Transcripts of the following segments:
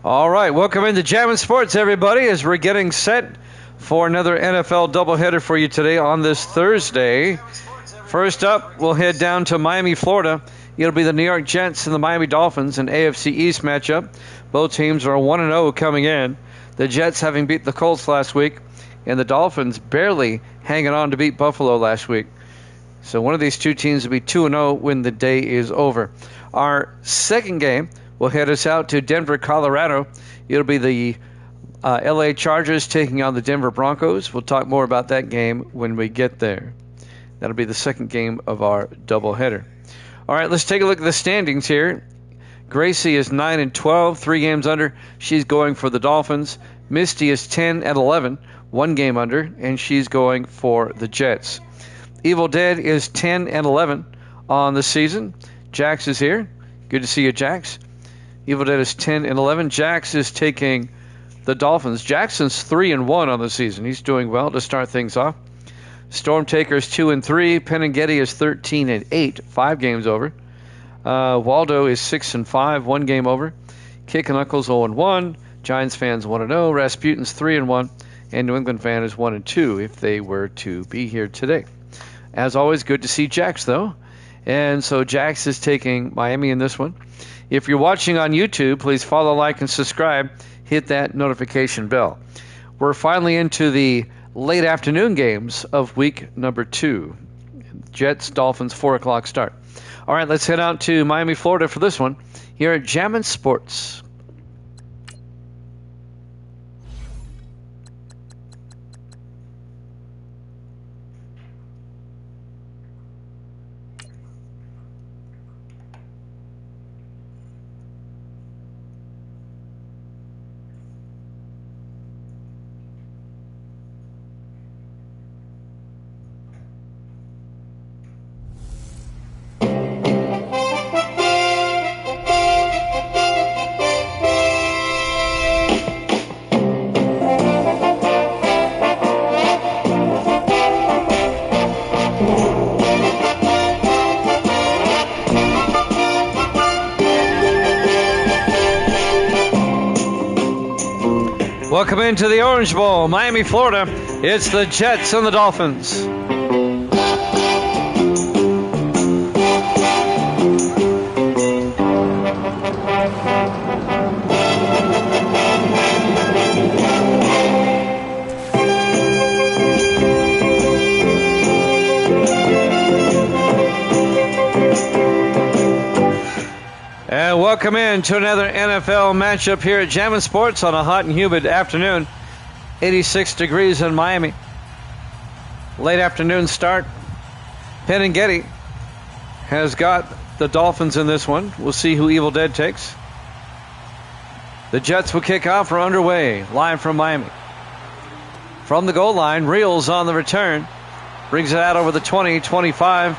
All right, welcome into Jammin' Sports, everybody, as we're getting set for another NFL doubleheader for you today on this Thursday. First up, we'll head down to Miami, Florida. It'll be the New York Jets and the Miami Dolphins, an AFC East matchup. Both teams are 1-0 coming in. The Jets having beat the Colts last week, and the Dolphins barely hanging on to beat Buffalo last week. So one of these two teams will be 2-0 when the day is over. Our second game will head us out to Denver, Colorado. It'll be the LA Chargers taking on the Denver Broncos. We'll talk more about that game when we get there. That'll be the second game of our doubleheader. All right, let's take a look at the standings here. Gracie is 9-12, 3 games under. She's going for the Dolphins. Misty is 10-11, 1 game under, and she's going for the Jets. Evil Dead is 10-11 on the season. Jax is here. Good to see you, Jax. Evil Dead is 10-11. Jax is taking the Dolphins. Jackson's 3-1 on the season. He's doing well to start things off. Storm Taker is 2-3. Penn&Getty is 13-8, 5 games over. Waldo is 6-5, 1 game over. Kick and Knuckles 0-1. Giants fans 1-0. Rasputin's 3-1, and New England fan is 1-2 if they were to be here today. As always, good to see Jax though. And so Jax is taking Miami in this one. If you're watching on YouTube, please follow, like, and subscribe. Hit that notification bell. We're finally into the late afternoon games of week number 2. Jets, Dolphins, 4 o'clock start. All right, let's head out to Miami, Florida for this one here at Jammin' Sports. Welcome into the Orange Bowl, Miami, Florida. It's the Jets and the Dolphins. And welcome in to another NFL matchup here at Jammin' Sports on a hot and humid afternoon. 86 degrees in Miami. Late afternoon start. Penn&Getty has got the Dolphins in this one. We'll see who Evil Dead takes. The Jets will kick off. We're underway, live from Miami. From the goal line, Reels on the return. Brings it out over the 20, 25,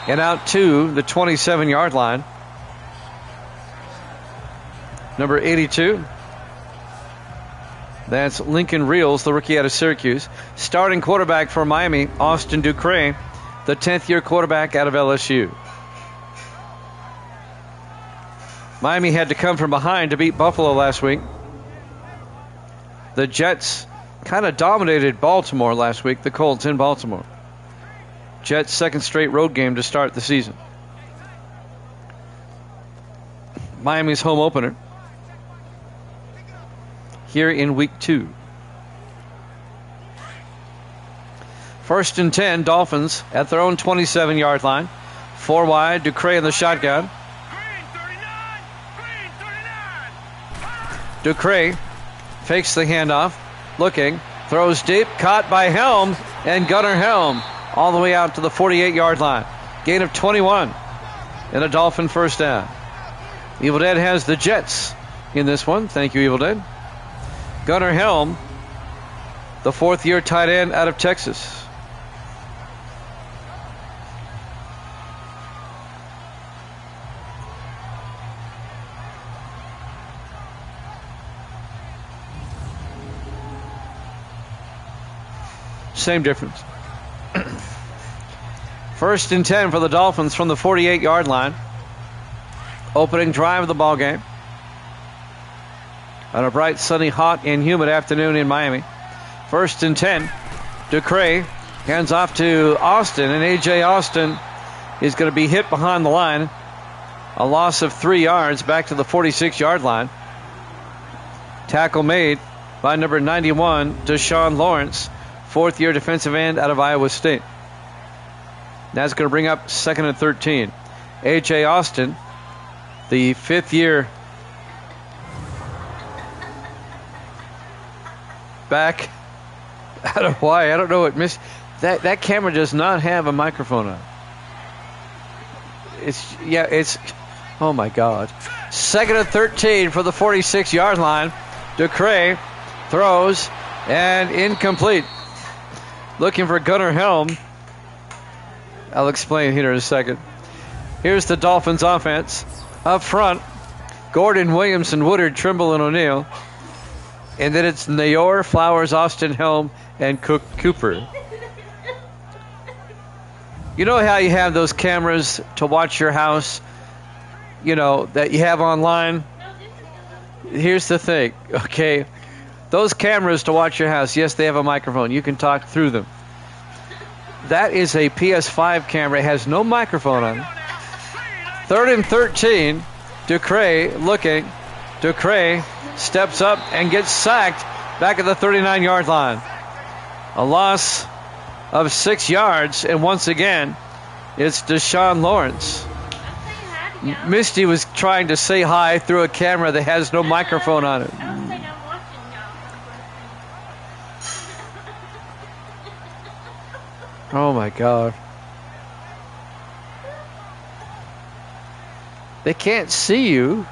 and out to the 27-yard line. Number 82. That's Lincoln Reels, the rookie out of Syracuse. Starting quarterback for Miami, Austin Ducre, the 10th-year quarterback out of LSU. Miami had to come from behind to beat Buffalo last week. The Jets kind of dominated Baltimore last week, the Colts in Baltimore. Jets' second straight road game to start the season. Miami's home opener here in week 2. First and 10, Dolphins at their own 27-yard line. 4 wide, Ducre in the shotgun. Ducre fakes the handoff, looking, throws deep, caught by Helm, and Gunnar Helm all the way out to the 48-yard line. Gain of 21 and a Dolphin first down. Evil Dead has the Jets in this one. Thank you, Evil Dead. Gunnar Helm, the 4th-year tight end out of Texas. Same difference. First and 10 for the Dolphins from the 48-yard line. Opening drive of the ball game. on a bright, sunny, hot, and humid afternoon in Miami. 1st and 10. Ducray hands off to Austin, and A.J. Austin is going to be hit behind the line. A loss of 3 yards back to the 46-yard line. Tackle made by number 91, Deshaun Lawrence, 4th-year defensive end out of Iowa State. That's going to bring up 2nd and 13. A.J. Austin, the 5th-year back out of Hawaii. I don't know what missed. That camera does not have a microphone on. It's oh my God. 2nd and 13 for the 46-yard line. Ducray throws and incomplete. Looking for Gunnar Helm. I'll explain here in a second. Here's the Dolphins offense. Up front, Gordon, Williamson, Woodard, Trimble, and O'Neal. And then it's Nayor, Flowers, Austin, Helm, and Cooper. You know how you have those cameras to watch your house, that you have online? Here's the thing, okay? Those cameras to watch your house, yes, they have a microphone. You can talk through them. That is a PS5 camera. It has no microphone on it. 3rd and 13. Ducray looking. Ducray steps up and gets sacked back at the 39-yard line. A loss of 6 yards, and once again, it's Deshaun Lawrence. Misty was trying to say hi through a camera that has no microphone on it. Oh my God. They can't see you.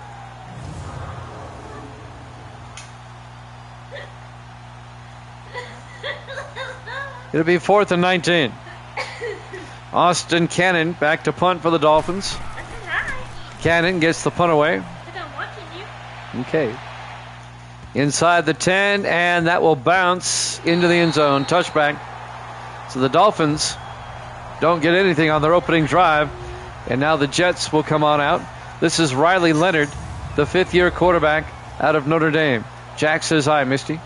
It'll be 4th and 19. Austin Cannon back to punt for the Dolphins. Cannon gets the punt away. Okay. Inside the 10, and that will bounce into the end zone. Touchback. So the Dolphins don't get anything on their opening drive, and now the Jets will come on out. This is Riley Leonard, the 5th-year quarterback out of Notre Dame. Jack says hi, Misty.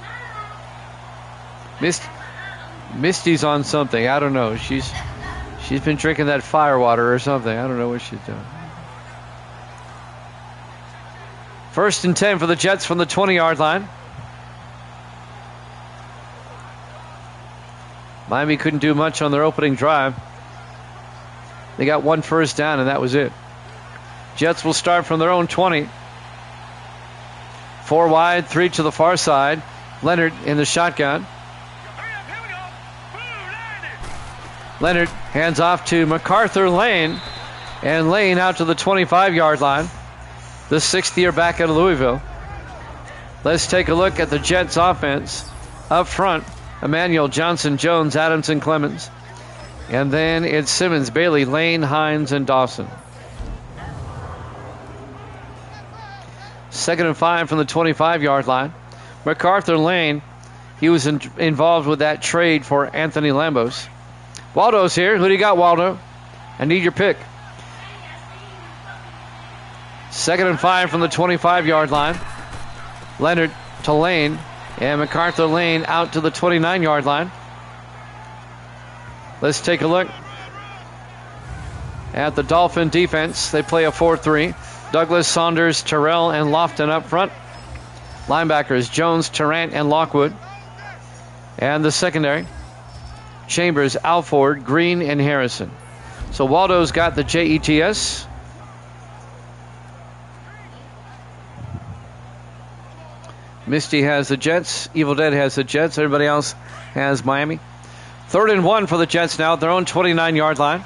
Misty's on something. I don't know. She's been drinking that fire water or something. I don't know what she's doing. 1st and 10 for the Jets from the 20-yard line. Miami couldn't do much on their opening drive. They got 1 first down, and that was it. Jets will start from their own 20. 4 wide, 3 to the far side. Leonard in the shotgun. Leonard hands off to MacArthur Lane, and Lane out to the 25-yard line. The 6th-year back out of Louisville. Let's take a look at the Jets offense. Up front, Emmanuel, Johnson, Jones, Adams, and Clemens. And then it's Simmons, Bailey, Lane, Hines, and Dawson. 2nd and 5 from the 25-yard line. MacArthur Lane, he was involved with that trade for Anthony Lambos. Waldo's here. Who do you got, Waldo? I need your pick. 2nd and 5 from the 25-yard line. Leonard to Lane, and MacArthur Lane out to the 29-yard line. Let's take a look at the Dolphin defense. They play a 4-3. Douglas, Saunders, Terrell, and Lofton up front. Linebackers, Jones, Tarrant, and Lockwood. And the secondary, Chambers, Alford, Green, and Harrison. So Waldo's got the JETS. Misty has the Jets. Evil Dead has the Jets. Everybody else has Miami. 3rd and 1 for the Jets now at their own 29-yard line.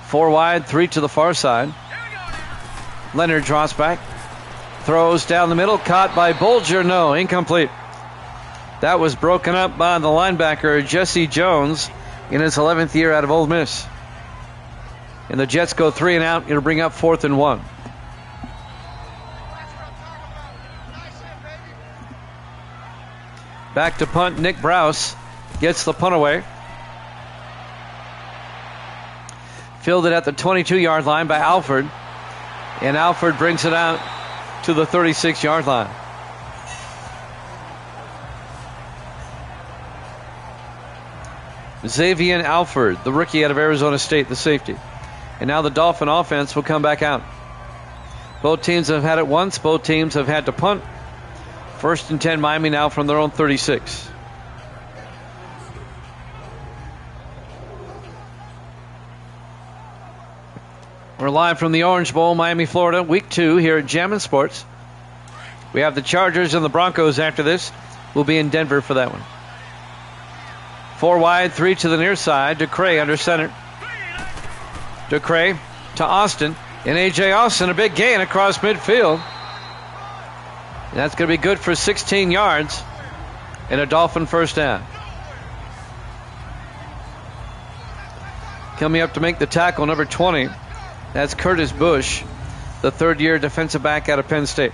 4 wide, 3 to the far side. Leonard drops back. Throws down the middle. Caught by Bolger. No, incomplete. That was broken up by the linebacker, Jesse Jones, in his 11th year out of Ole Miss. And the Jets go 3 and out. It'll bring up 4th and 1. Back to punt. Nick Browse gets the punt away. Fielded at the 22-yard line by Alford. And Alford brings it out to the 36-yard line. Xavier Alford, the rookie out of Arizona State, the safety. And now the Dolphin offense will come back out. Both teams have had it once. Both teams have had to punt. 1st and 10, Miami now from their own 36. We're live from the Orange Bowl, Miami, Florida, week 2 here at Jammin' Sports. We have the Chargers and the Broncos after this. We'll be in Denver for that one. 4 wide, 3 to the near side. DeCray under center. DeCray to Austin. And A.J. Austin, a big gain across midfield. And that's going to be good for 16 yards and a Dolphin first down. Coming up to make the tackle, number 20. That's Curtis Bush, the third-year defensive back out of Penn State.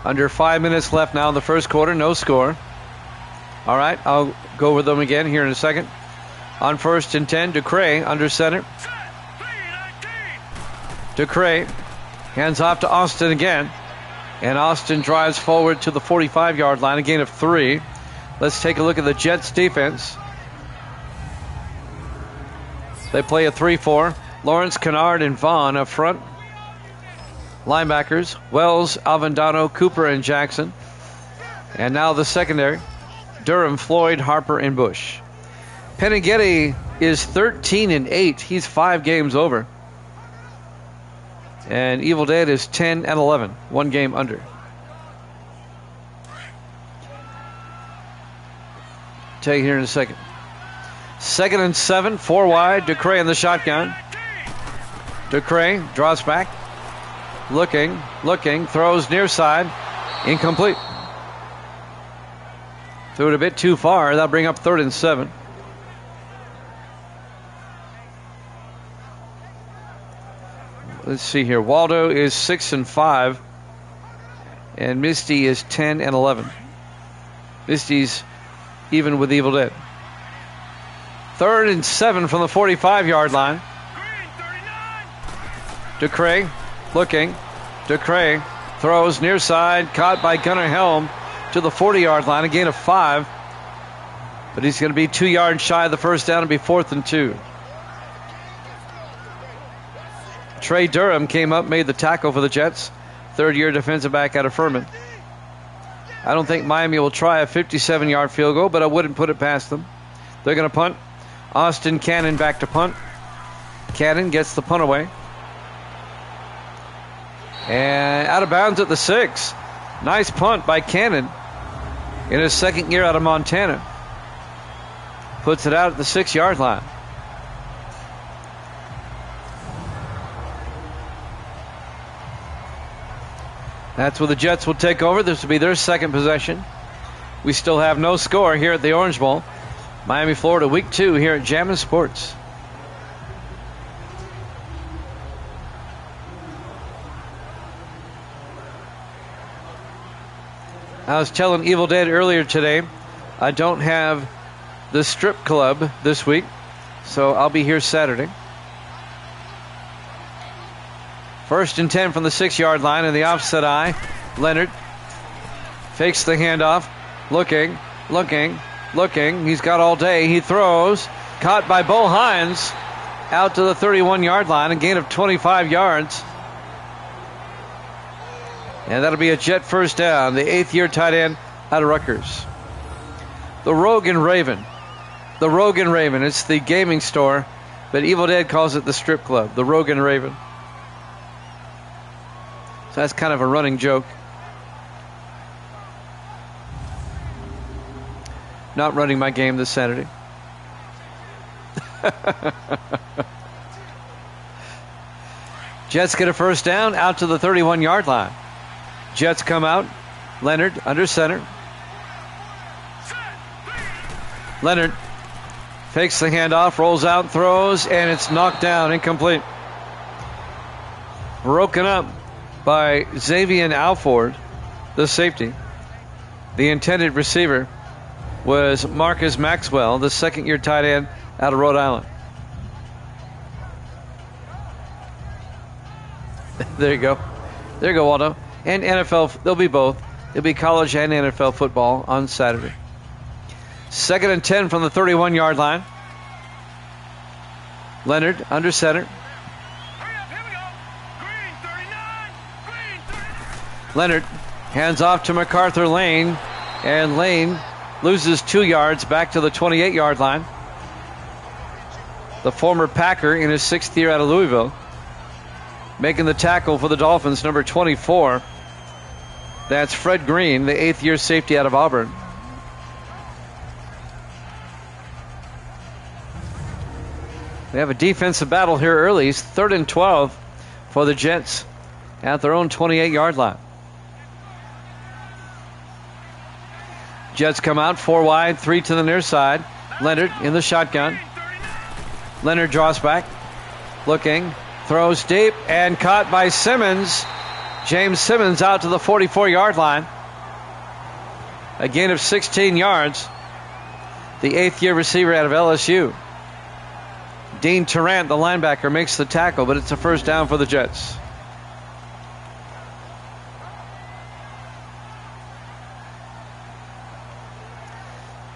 Under 5 minutes left now in the first quarter, no score. All right, I'll go over them again here in a second. On 1st and 10, DeCray under center. DeCray hands off to Austin again. And Austin drives forward to the 45-yard line, a gain of 3. Let's take a look at the Jets defense. They play a 3-4. Lawrence, Kennard, and Vaughn up front. Linebackers, Wells, Avendano, Cooper, and Jackson. And now the secondary, Durham, Floyd, Harper, and Bush. Peneghetti is 13-8. He's 5 games over. And Evil Dead is 10-11, 1 game under. Tell you here in a second. 2nd and 7, 4 wide. DeCray in the shotgun. DeCray draws back. Looking, throws near side. Incomplete. Threw it a bit too far. That'll bring up 3rd and 7. Let's see here. Waldo is 6 and 5. And Misty is 10 and 11. Misty's even with Evil Dead. 3rd and 7 from the 45-yard line. DeCray looking. DeCray throws near side. Caught by Gunnar Helm to the 40-yard line. A gain of 5. But he's going to be 2 yards shy of the first down and be 4th and 2. Trey Durham came up, made the tackle for the Jets. 3rd-year defensive back out of Furman. I don't think Miami will try a 57-yard field goal, but I wouldn't put it past them. They're going to punt. Austin Cannon back to punt. Cannon gets the punt away. And out of bounds at the 6. Nice punt by Cannon in his 2nd year out of Montana. Puts it out at the 6-yard line. That's where the Jets will take over. This will be their 2nd possession. We still have no score here at the Orange Bowl. Miami, Florida, week 2 here at Jammin' Sports. I was telling Evil Dead earlier today, I don't have the strip club this week, so I'll be here Saturday. 1st and 10 from the 6-yard line in the offset eye. Leonard fakes the handoff. Looking. He's got all day. He throws. Caught by Bo Hines out to the 31-yard line. A gain of 25 yards. And that'll be a Jet first down. The 8th-year tight end out of Rutgers. The Rogan Raven. It's the gaming store, but Evil Dead calls it the strip club. The Rogan Raven. So that's kind of a running joke. Not running my game this Saturday. Jets get a first down out to the 31-yard line. Jets come out. Leonard under center. Leonard fakes the handoff, rolls out, throws, and it's knocked down, incomplete. Broken up by Xavier Alford, the safety. The intended receiver was Marcus Maxwell, the 2nd-year tight end out of Rhode Island. There you go. There you go, Waldo. And NFL, they'll be both. It'll be college and NFL football on Saturday. 2nd and 10 from the 31-yard line. Leonard under center. Leonard hands off to MacArthur Lane, and Lane loses 2 yards back to the 28-yard line. The former Packer in his 6th year out of Louisville. Making the tackle for the Dolphins, number 24. That's Fred Green, the 8th year safety out of Auburn. We have a defensive battle here early. It's 3rd and 12 for the Jets at their own 28-yard line. Jets come out 4 wide, 3 to the near side. Leonard in the shotgun. Leonard draws back, looking, throws deep, and caught by Simmons. James Simmons out to the 44-yard line. A gain of 16 yards. The 8th year receiver out of LSU. Dean Tarrant, the linebacker, makes the tackle, but it's a first down for the Jets.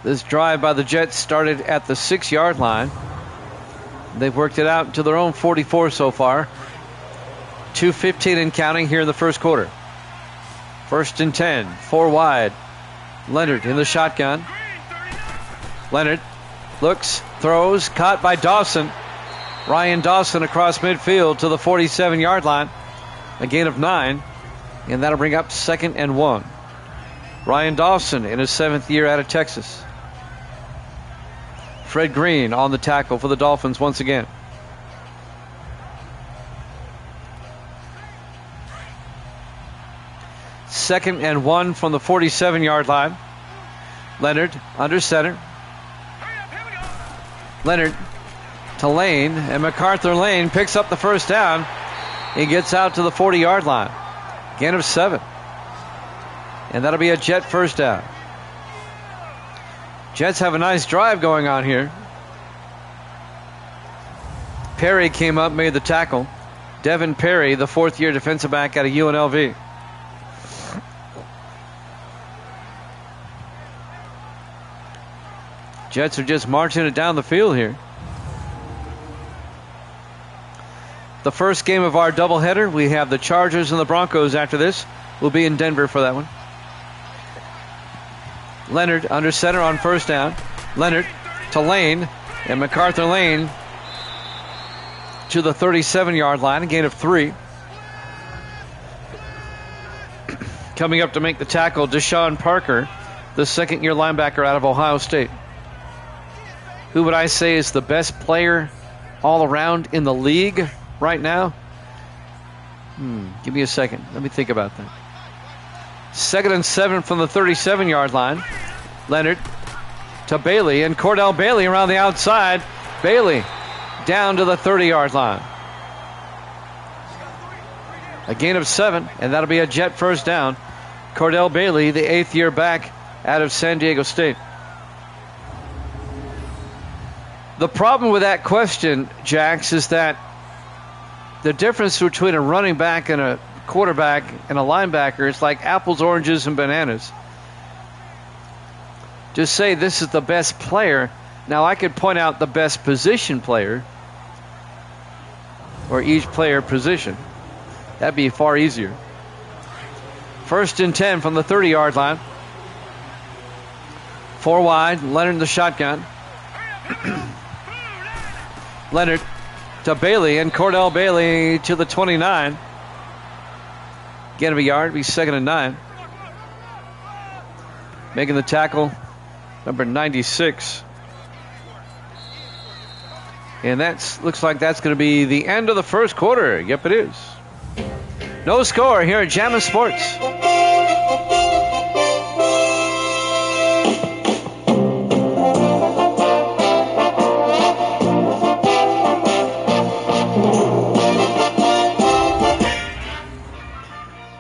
This drive by the Jets started at the 6-yard line. They've worked it out to their own 44 so far. 2:15 and counting here in the first quarter. 1st and 10, 4 wide. Leonard in the shotgun. Leonard looks, throws, caught by Dawson. Ryan Dawson across midfield to the 47-yard line. A gain of 9, and that'll bring up 2nd and 1. Ryan Dawson in his 7th year out of Texas. Fred Green on the tackle for the Dolphins once again. Second and 1 from the 47-yard line. Leonard under center. Leonard to Lane, and MacArthur Lane picks up the first down. He gets out to the 40-yard line. Gain of 7. And that'll be a Jet first down. Jets have a nice drive going on here. Perry came up, made the tackle. Devin Perry, the 4th year defensive back out of UNLV. Jets are just marching it down the field here. The first game of our doubleheader, we have the Chargers and the Broncos after this. We'll be in Denver for that one. Leonard under center on first down. Leonard to Lane, and MacArthur Lane to the 37-yard line, a gain of 3. Coming up to make the tackle, Deshaun Parker, the 2nd-year linebacker out of Ohio State. Who would I say is the best player all around in the league right now? Give me a second. Let me think about that. 2nd and 7 from the 37-yard line. Leonard to Bailey, and Cordell Bailey around the outside. Bailey down to the 30-yard line. A gain of 7, and that'll be a Jet first down. Cordell Bailey, the 8th year back out of San Diego State. The problem with that question, Jax, is that the difference between a running back and a quarterback and a linebacker is like apples, oranges, and bananas. Just say this is the best player. Now I could point out the best position player, or each player position. That'd be far easier. 1st and 10 from the 30-yard line. 4 wide, Leonard in the shotgun. Leonard to Bailey, and Cordell Bailey to the 29. Gain of a yard, be 2nd and 9. Making the tackle, number 96. And that looks like that's going to be the end of the first quarter. Yep, it is. No score here at Jammin' Sports.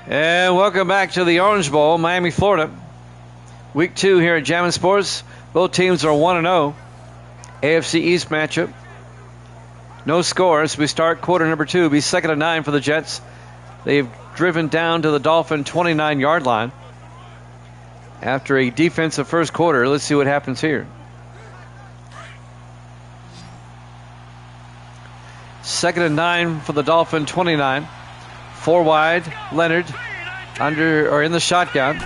And welcome back to the Orange Bowl, Miami, Florida. Week 2 here at Jammin' Sports. Both teams are 1-0. AFC East matchup. No scores. We start quarter number 2. Be 2nd and 9 for the Jets. They've driven down to the Dolphin 29-yard line. after a defensive first quarter. Let's see what happens here. Second and 9 for the Dolphin 29. 4 wide. Leonard in the shotgun.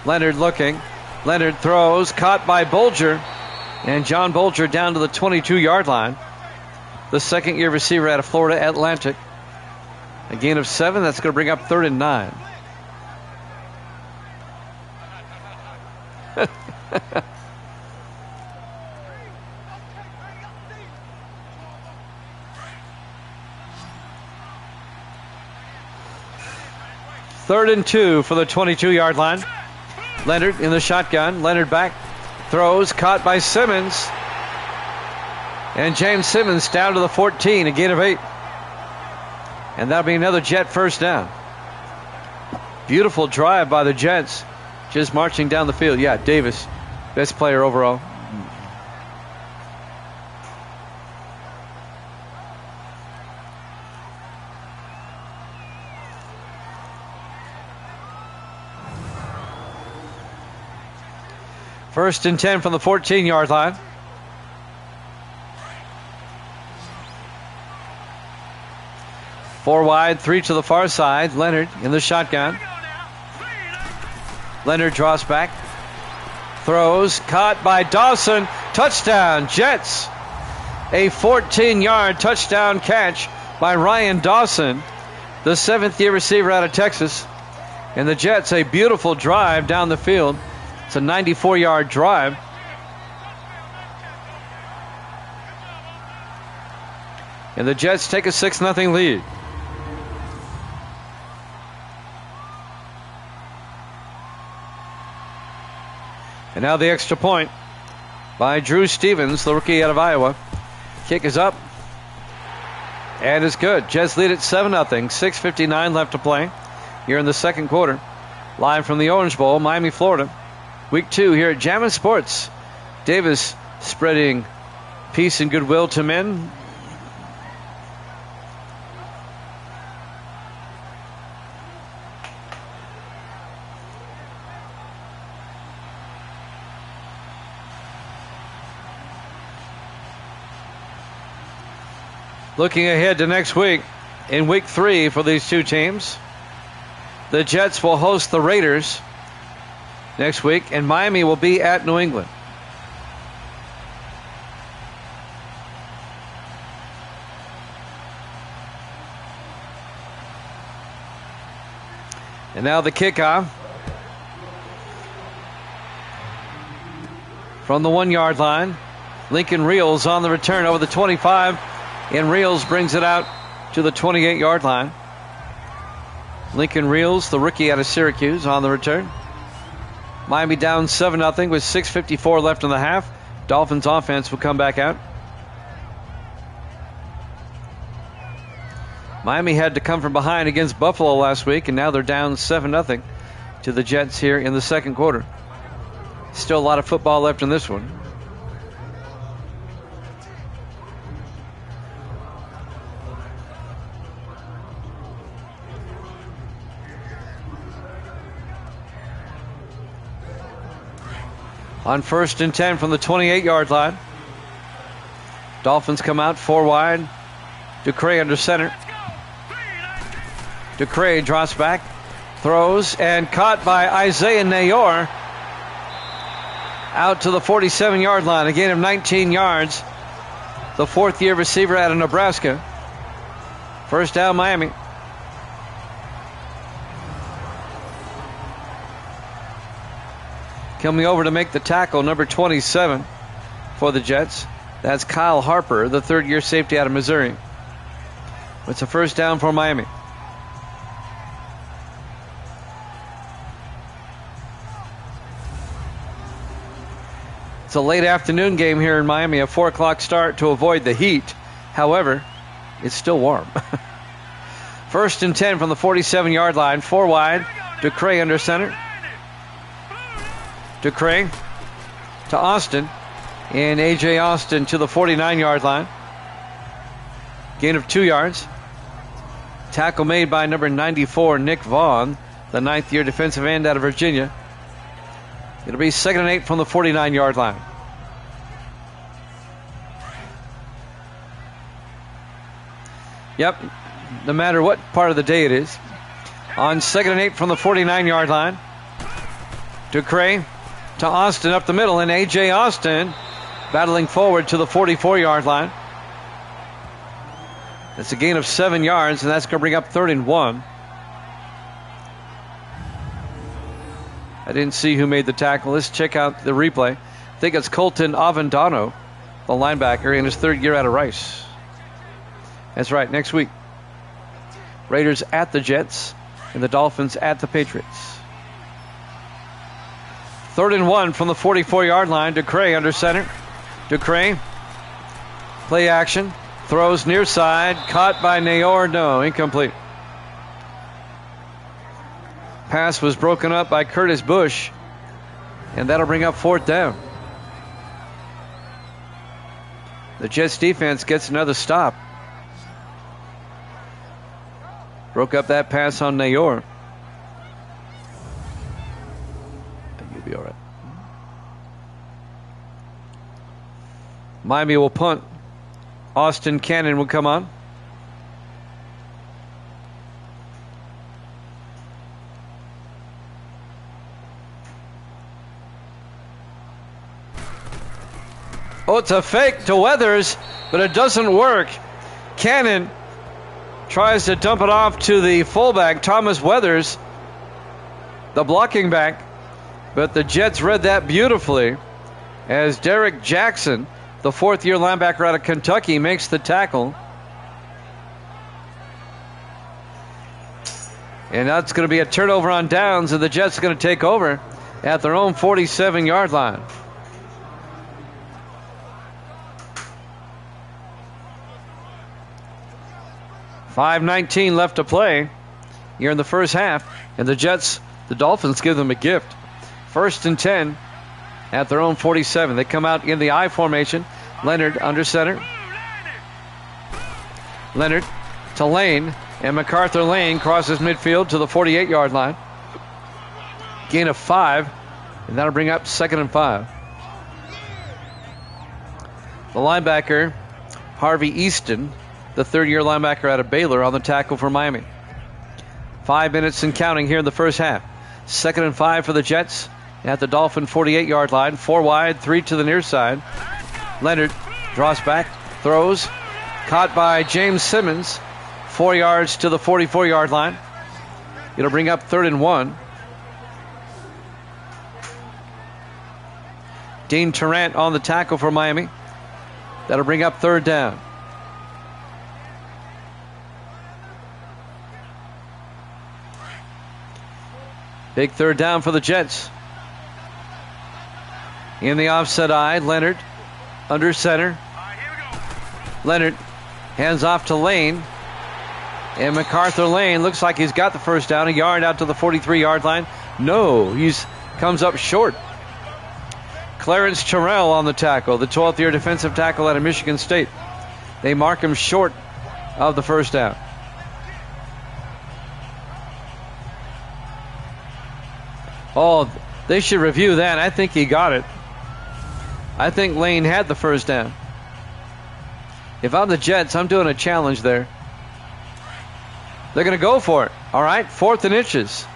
Leonard looking. Leonard throws. Caught by Bolger. And John Bolger down to the 22-yard line. The second-year receiver out of Florida Atlantic. A gain of 7. That's going to bring up 3rd and 9. Third and 2 for the 22-yard line. Leonard in the shotgun. Leonard back. Throws. Caught by Simmons. And James Simmons down to the 14. A gain of 8. And that'll be another Jet first down. Beautiful drive by the Jets. Just marching down the field. Yeah, Davis, best player overall. First and 10 from the 14-yard line. Four wide, 3 to the far side. Leonard in the shotgun. Leonard draws back. Throws. Caught by Dawson. Touchdown, Jets. A 14-yard touchdown catch by Ryan Dawson, the 7th-year receiver out of Texas. And the Jets, a beautiful drive down the field. It's a 94-yard drive. And the Jets take a 6-0 lead. And now the extra point by Drew Stevens, the rookie out of Iowa. Kick is up. And it's good. Jets lead at 7-0. 6:59 left to play here in the second quarter. Live from the Orange Bowl, Miami, Florida. Week 2 here at Jammin' Sports. Davis spreading peace and goodwill to men. Looking ahead to next week, in week 3 for these two teams, the Jets will host the Raiders next week, and Miami will be at New England. And now the kickoff from the 1-yard line. Lincoln Reels on the return over the 25. And Reels brings it out to the 28-yard line. Lincoln Reels, the rookie out of Syracuse, on the return. Miami down 7-0 with 6:54 left in the half. Dolphins offense will come back out. Miami had to come from behind against Buffalo last week, and now they're down 7-0 to the Jets here in the second quarter. Still a lot of football left in this one. On 1st and 10 from the 28-yard line. Dolphins come out 4 wide. Ducray under center. Ducray drops back, throws, and caught by Isaiah Nayor out to the 47-yard line. A gain of 19 yards. The 4th-year receiver out of Nebraska. First down, Miami. Coming over to make the tackle, number 27 for the Jets. That's Kyle Harper, the 3rd-year safety out of Missouri. It's a first down for Miami. It's a late afternoon game here in Miami, a 4 o'clock start to avoid the heat. However, it's still warm. 1st and 10 from the 47-yard line, 4 wide. Ducray under center. Ducray to Austin, and A.J. Austin to the 49-yard line. Gain of 2 yards. Tackle made by number 94, Nick Vaughn, the 9th-year defensive end out of Virginia. It'll be 2nd and 8 from the 49-yard line. Yep, no matter what part of the day it is. On 2nd and 8 from the 49-yard line. Ducray to Austin up the middle, and A.J. Austin battling forward to the 44-yard line. It's a gain of 7 yards, and that's going to bring up 3rd and 1. I didn't see who made the tackle. Let's check out the replay. I think it's Colton Avendano, the linebacker, in his 3rd year out of Rice. That's right, next week. Raiders at the Jets, and the Dolphins at the Patriots. 3rd and 1 from the 44-yard line. Ducray under center. Ducray, play action, throws near side, caught by Nayor. No, incomplete. Pass was broken up by Curtis Bush, and that'll bring up 4th down. The Jets defense gets another stop. Broke up that pass on Nayor. You'll be all right. Miami will punt. Austin Cannon will come on. Oh, it's a fake to Weathers, but it doesn't work. Cannon tries to dump it off to the fullback, Thomas Weathers, the blocking back. But the Jets read that beautifully as Derek Jackson, the 4th-year linebacker out of Kentucky, makes the tackle. And that's going to be a turnover on downs, and the Jets are going to take over at their own 47-yard line. .5:19 left to play here in the first half, and the Dolphins give them a gift. 1st and 10 at their own 47. They come out in the I formation. Leonard under center. Leonard to Lane, and MacArthur Lane crosses midfield to the 48-yard line. Gain of 5, and that'll bring up 2nd and 5. The linebacker, Harvey Easton, the 3rd-year linebacker out of Baylor, on the tackle for Miami. 5 minutes and counting here in the first half. 2nd and 5 for the Jets at the Dolphin 48-yard line. 4 wide, 3 to the near side. Leonard draws back, throws, caught by James Simmons. 4 yards to the 44-yard line. It'll bring up 3rd and 1. Dean Tarrant on the tackle for Miami. That'll bring up 3rd down. Big 3rd down for the Jets. In the offset eye, Leonard under center. Leonard hands off to Lane. And MacArthur Lane looks like he's got the 1st down, a yard out to the 43-yard line. No, he's comes up short. Clarence Terrell on the tackle, the 12th-year defensive tackle out of Michigan State. They mark him short of the 1st down. Oh, they should review that. I think he got it. I think Lane had the 1st down. If I'm the Jets, I'm doing a challenge there. They're going to go for it. All right, 4th and inches.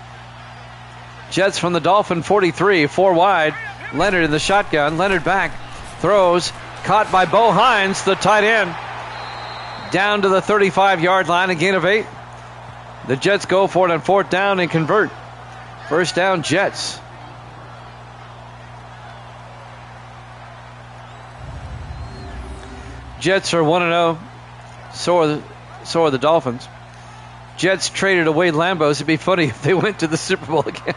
Jets from the Dolphin 43, 4 wide. Leonard in the shotgun. Leonard back, throws, caught by Bo Hines, the tight end. Down to the 35-yard line, a gain of 8. The Jets go for it on 4th down and convert. 1st down, Jets. Jets are 1-0. So are the Dolphins. Jets traded away Lambos. It'd be funny if they went to the Super Bowl again.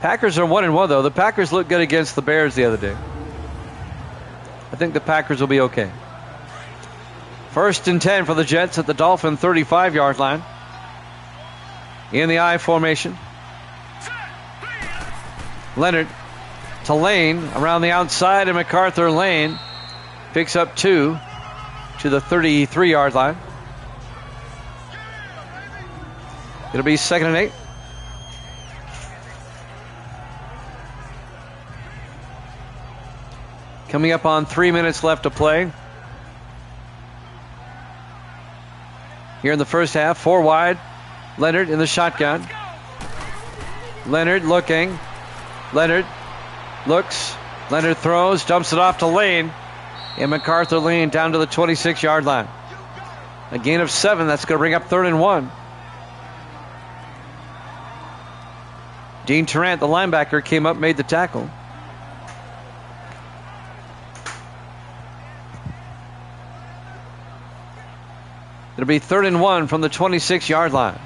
Packers are 1-1, though. The Packers looked good against the Bears the other day. I think the Packers will be okay. 1st and 10 for the Jets at the Dolphin 35-yard line. In the I formation. Leonard to Lane around the outside, and MacArthur Lane picks up 2 to the 33-yard line. It'll be 2nd and 8. Coming up on 3 minutes left to play. Here in the first half, 4 wide. Leonard in the shotgun. Leonard looking. Leonard looks. Leonard throws, dumps it off to Lane. And MacArthur Lane down to the 26-yard line. A gain of 7. That's going to bring up 3rd and 1. Dean Tarrant, the linebacker, came up, made the tackle. It'll be 3rd and 1 from the 26-yard line.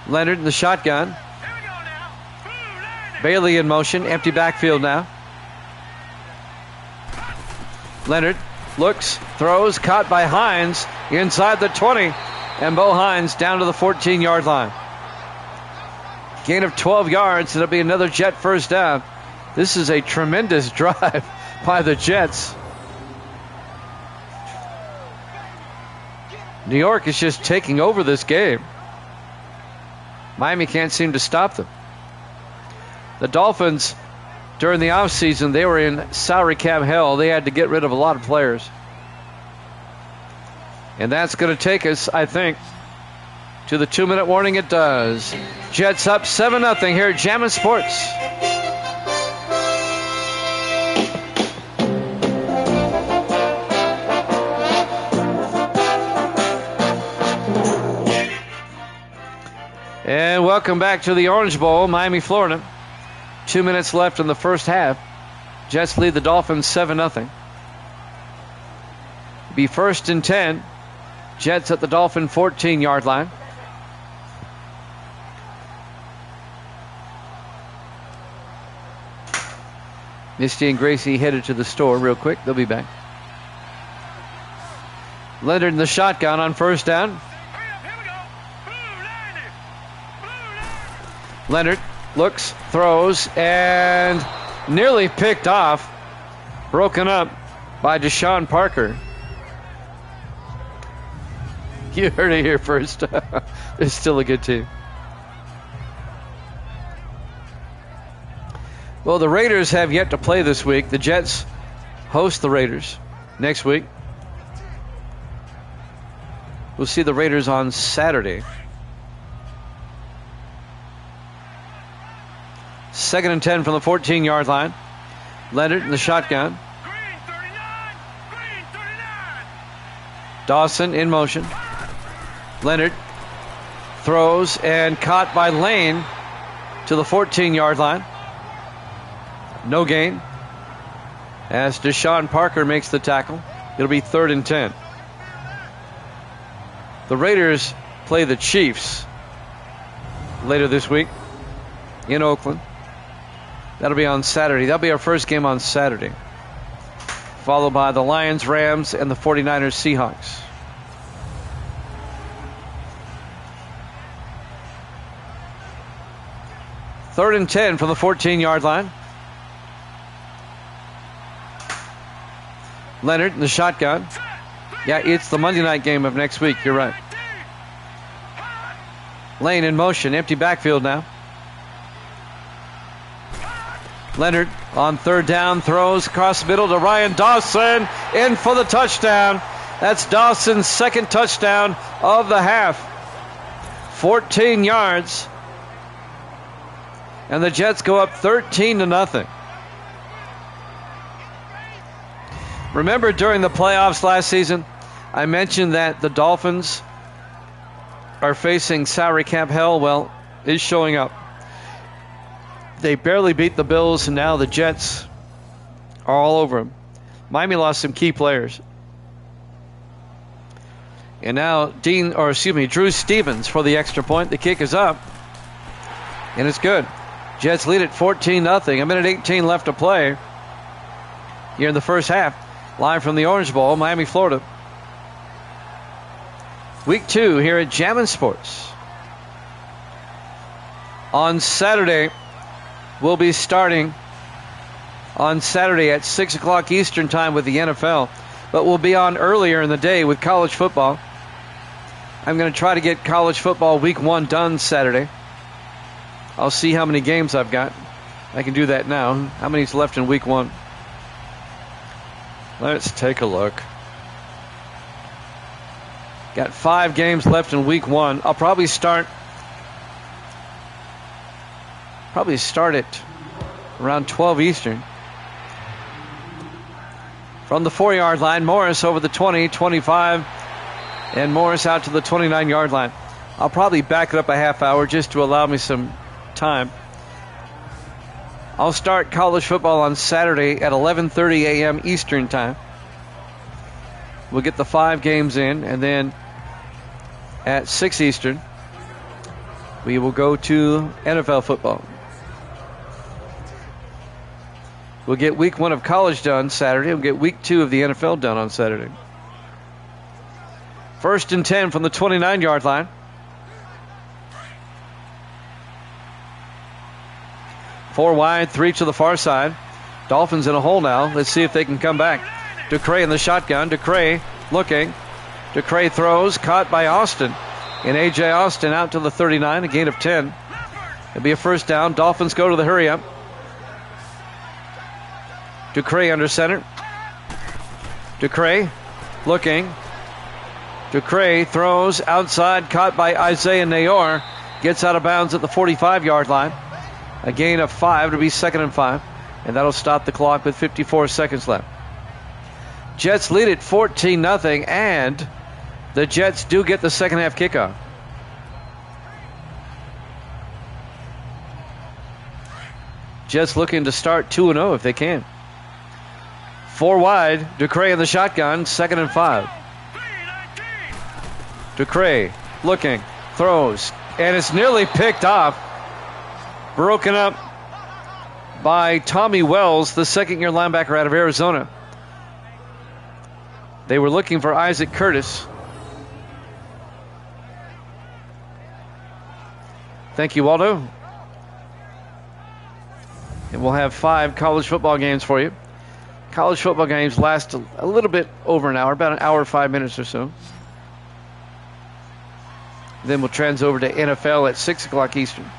Leonard in the shotgun. Bailey in motion. Empty backfield now. Leonard looks, throws, caught by Hines inside the 20. And Bo Hines down to the 14-yard line. Gain of 12 yards. It'll be another Jet first down. This is a tremendous drive by the Jets. New York is just taking over this game. Miami can't seem to stop them. The Dolphins, during the offseason, they were in salary cap hell. They had to get rid of a lot of players. And that's going to take us, I think, to the 2-minute warning. It does. Jets up 7-0 here at Jammin' Sports. And welcome back to the Orange Bowl, Miami, Florida. 2 minutes left in the first half. Jets lead the Dolphins 7-0. Be 1st and 10. Jets at the Dolphin 14-yard line. Misty and Gracie headed to the store real quick. They'll be back. Leonard in the shotgun on first down. Leonard looks, throws, and nearly picked off. Broken up by Deshaun Parker. You heard it here first. It's still a good team. Well, the Raiders have yet to play this week. The Jets host the Raiders next week. We'll see the Raiders on Saturday. 2nd and 10 from the 14-yard line. Leonard in the shotgun. Dawson in motion. Leonard throws and caught by Lane to the 14-yard line. No gain as Deshaun Parker makes the tackle. It'll be 3rd and 10. The Raiders play the Chiefs later this week in Oakland. That'll be on Saturday. That'll be our first game on Saturday. Followed by the Lions, Rams, and the 49ers, Seahawks. Third and 10 from the 14-yard line. Leonard in the shotgun. Yeah, it's the Monday night game of next week. You're right. Lane in motion. Empty backfield now. Leonard on third down, throws across the middle to Ryan Dawson, in for the touchdown. That's Dawson's second touchdown of the half. 14 yards. And the Jets go up 13-0. Remember during the playoffs last season, I mentioned that the Dolphins are facing salary cap hell. Well, it's showing up. They barely beat the Bills, and now the Jets are all over them. Miami lost some key players. And now Drew Stevens for the extra point. The kick is up, and it's good. Jets lead at 14-0. A minute 18 left to play here in the first half. Live from the Orange Bowl, Miami, Florida. Week 2 here at Jammin' Sports. On Saturday, we'll be starting on Saturday at 6 o'clock Eastern time with the NFL. But we'll be on earlier in the day with college football. I'm going to try to get college football week 1 done Saturday. I'll see how many games I've got. I can do that now. How many's left in week 1? Let's take a look. Got 5 games left in week 1. I'll probably start at around 12 Eastern. From the 4-yard line, Morris over the 20, 25, and Morris out to the 29-yard line. I'll probably back it up a half hour just to allow me some time. I'll start college football on Saturday at 11:30 a.m. Eastern time. We'll get the 5 games in, and then at 6 Eastern, we will go to NFL football. We'll get week 1 of college done Saturday. We'll get week 2 of the NFL done on Saturday. 1st and 10 from the 29-yard line. 4 wide, 3 to the far side. Dolphins in a hole now. Let's see if they can come back. DeCray in the shotgun. DeCray looking. DeCray throws, caught by Austin. And A.J. Austin out to the 39, a gain of 10. It'll be a first down. Dolphins go to the hurry up. DeCray under center. DeCray looking. DeCray throws outside, caught by Isaiah Nayor. Gets out of bounds at the 45-yard line. A gain of 5 to be 2nd and 5. And that'll stop the clock with 54 seconds left. Jets lead it 14-0, and the Jets do get the second half kickoff. Jets looking to start 2-0 if they can. 4 wide, DeCray in the shotgun, 2nd and 5. DeCray looking, throws, and it's nearly picked off. Broken up by Tommy Wells, the second-year linebacker out of Arizona. They were looking for Isaac Curtis. Thank you, Waldo. And we'll have 5 college football games for you. College football games last a little bit over an hour, about an hour, 5 minutes or so. Then we'll trans over to NFL at 6 o'clock Eastern.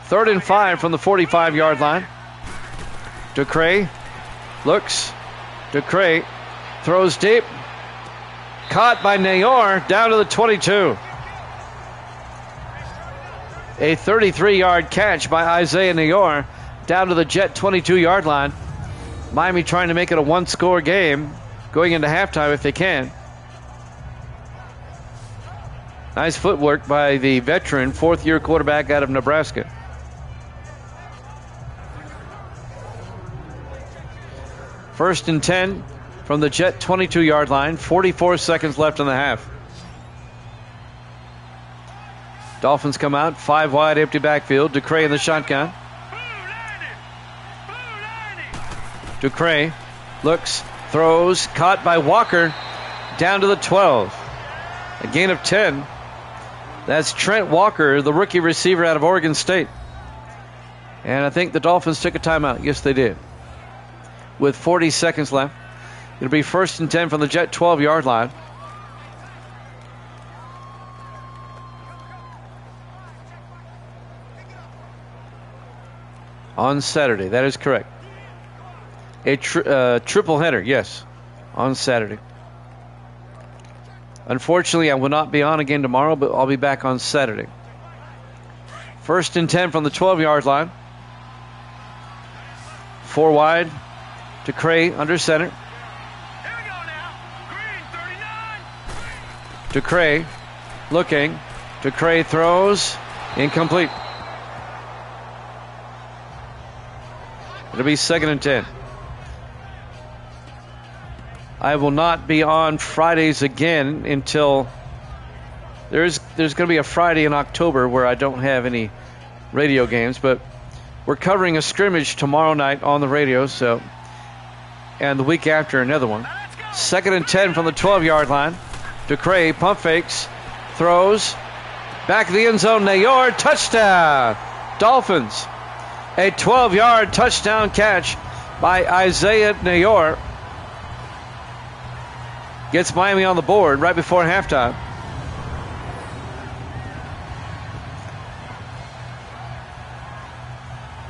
3rd and 5 from the 45-yard line. DeCray looks. DeCray throws deep. Caught by Nayor down to the 22. A 33-yard catch by Isaiah Nayor down to the Jet 22-yard line. Miami trying to make it a 1-score game going into halftime if they can. Nice footwork by the veteran 4th-year quarterback out of Nebraska. First and 10 from the Jet 22-yard line. 44 seconds left in the half. Dolphins come out, 5 wide, empty backfield. DeCray in the shotgun. DeCray looks, throws, caught by Walker down to the 12. A gain of 10. That's Trent Walker, the rookie receiver out of Oregon State. And I think the Dolphins took a timeout. Yes, they did. With 40 seconds left. It'll be 1st and 10 from the Jet 12-yard line. On Saturday, that is correct. A triple header, yes, on Saturday. Unfortunately, I will not be on again tomorrow, but I'll be back on Saturday. 1st and 10 from the 12-yard line. 4 wide. DeCray under center. DeCray looking. DeCray throws. Incomplete. It'll be 2nd and 10. I will not be on Fridays again until there's going to be a Friday in October where I don't have any radio games, but we're covering a scrimmage tomorrow night on the radio, so, and the week after another one. 2nd and 10 from the 12-yard line. DeCray pump fakes, throws, back of the end zone, Nayor, touchdown, Dolphins. A 12-yard touchdown catch by Isaiah Nayor. Gets Miami on the board right before halftime.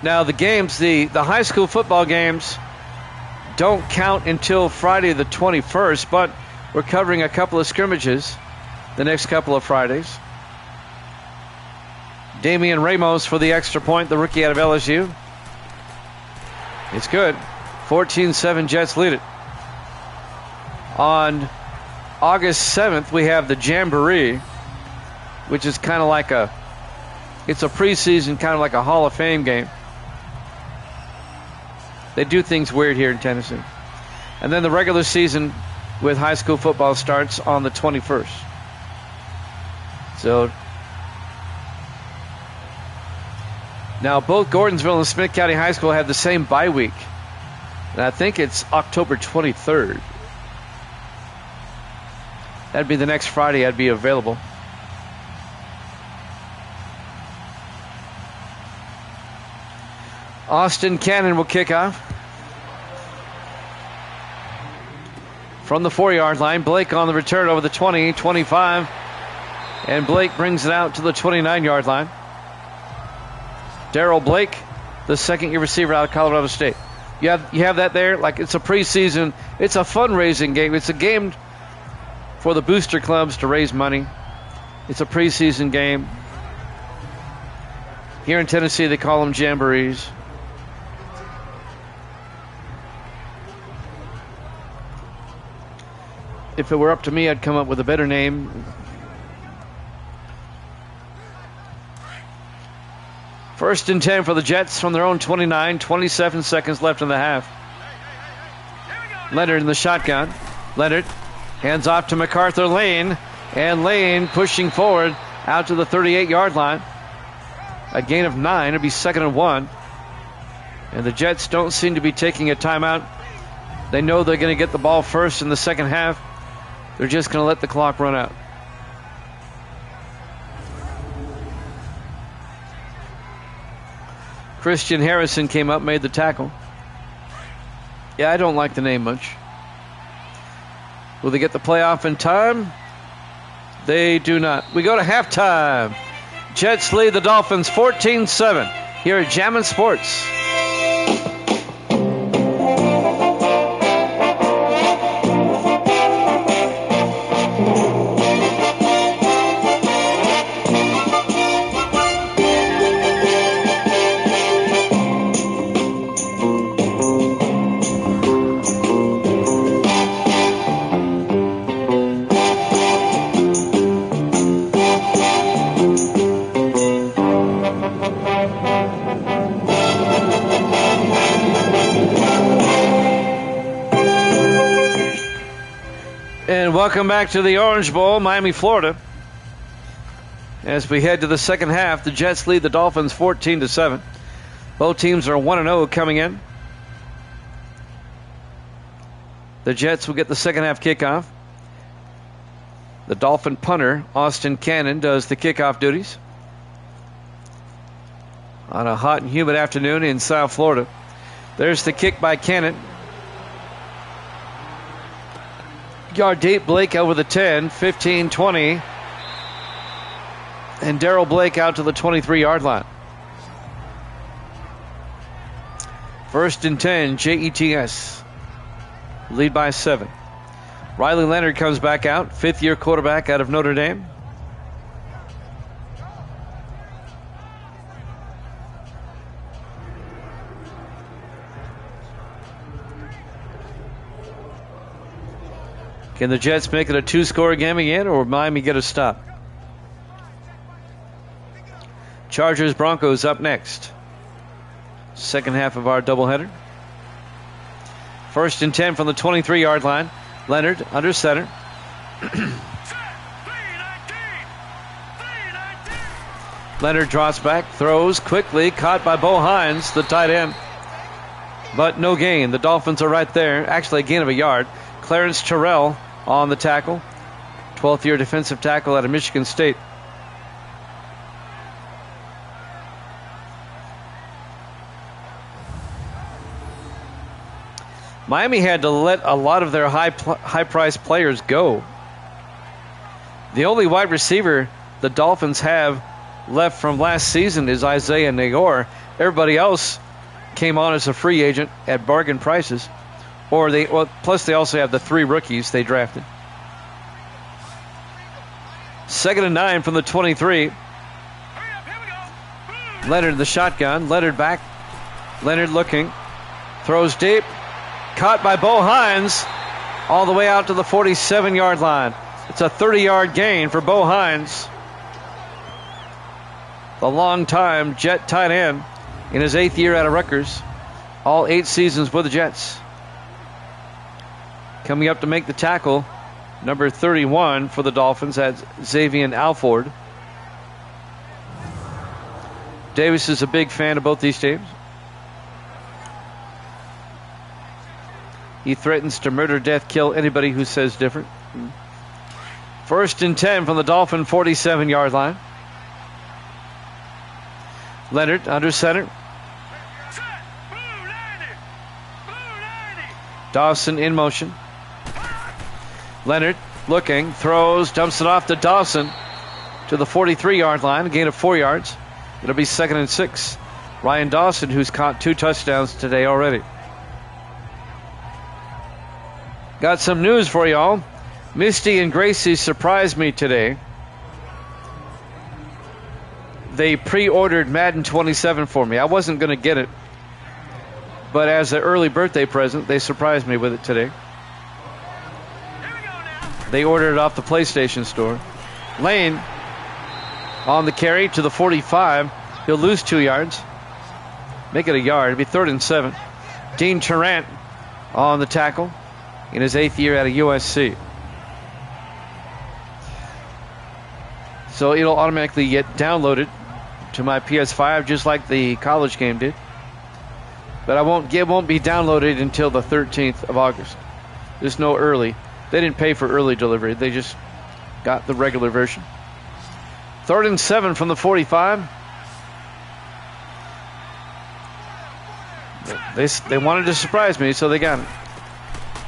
Now the games, the high school football games don't count until Friday the 21st, but we're covering a couple of scrimmages the next couple of Fridays. Damian Ramos for the extra point, the rookie out of LSU. It's good. 14-7 Jets lead it. On August 7th, we have the Jamboree, which is kind of like it's a preseason, kind of like a Hall of Fame game. They do things weird here in Tennessee. And then the regular season with high school football starts on the 21st. So now both Gordonsville and Smith County High School have the same bye week. And I think it's October 23rd. That'd be the next Friday I'd be available. Austin Cannon will kick off. From the 4-yard line, Blake on the return over the 20, 25. And Blake brings it out to the 29-yard line. Darrell Blake, the second-year receiver out of Colorado State. You have that there? Like, it's a preseason. It's a fundraising game. It's a game for the booster clubs to raise money. It's a preseason game. Here in Tennessee, they call them jamborees. If it were up to me, I'd come up with a better name. First and 10 for the Jets from their own 29. 27 seconds left in the half. Leonard in the shotgun. Leonard hands off to MacArthur Lane. And Lane pushing forward out to the 38-yard line. A gain of 9. It'll be 2nd and 1. And the Jets don't seem to be taking a timeout. They know they're going to get the ball first in the second half. They're just going to let the clock run out. Christian Harrison came up, made the tackle. Yeah, I don't like the name much. Will they get the playoff in time? They do not. We go to halftime. Jets lead the Dolphins 14-7 here at Jammin' Sports. Welcome back to the Orange Bowl, Miami, Florida. As we head to the second half, the Jets lead the Dolphins 14-7. Both teams are 1-0 coming in. The Jets will get the second half kickoff. The Dolphin punter, Austin Cannon, does the kickoff duties on a hot and humid afternoon in South Florida. There's the kick by Cannon. Yard deep, Blake over the 10, 15, 20. And Darrell Blake out to the 23-yard line. First and 10, Jets. Lead by 7. Riley Leonard comes back out, fifth-year quarterback out of Notre Dame. Can the Jets make it a two-score game again, or Miami get a stop? Chargers Broncos up next. Second half of our doubleheader. First and 10 from the 23-yard line. Leonard under center. Leonard drops back, throws quickly, caught by Bo Hines, the tight end. But no gain. The Dolphins are right there. Actually, a gain of a yard. Clarence Terrell on the tackle. 12th-year defensive tackle out of Michigan State. Miami had to let a lot of their high-priced players go. The only wide receiver the Dolphins have left from last season is Isaiah Nagor. Everybody else came on as a free agent at bargain prices. Plus they also have the 3 rookies they drafted. 2nd and 9 from the 23. Leonard in the shotgun. Leonard back. Leonard looking. Throws deep. Caught by Bo Hines all the way out to the 47-yard line. It's a 30-yard gain for Bo Hines. The long-time Jet tight end in his 8th year out of Rutgers. All 8 seasons with the Jets. Coming up to make the tackle, number 31 for the Dolphins, that's Xavier Alford. Davis is a big fan of both these teams. He threatens to murder, death, kill anybody who says different. 1st and 10 from the Dolphin 47-yard line. Leonard under center. Dawson in motion. Leonard looking, throws, dumps it off to Dawson to the 43-yard line, a gain of 4 yards. It'll be 2nd and 6. Ryan Dawson, who's caught 2 touchdowns today already. Got some news for y'all. Misty and Gracie surprised me today. They pre-ordered Madden 27 for me. I wasn't going to get it, but as an early birthday present, they surprised me with it today. They ordered it off the PlayStation store. Lane on the carry to the 45. He'll lose 2 yards. Make it a yard. It'll be 3rd and 7. Dean Tarrant on the tackle in his 8th year out of USC. So it'll automatically get downloaded to my PS5 just like the college game did. But it won't be downloaded until the 13th of August. There's no early. They didn't pay for early delivery. They just got the regular version. 3rd and 7 from the 45. They wanted to surprise me, so they got it.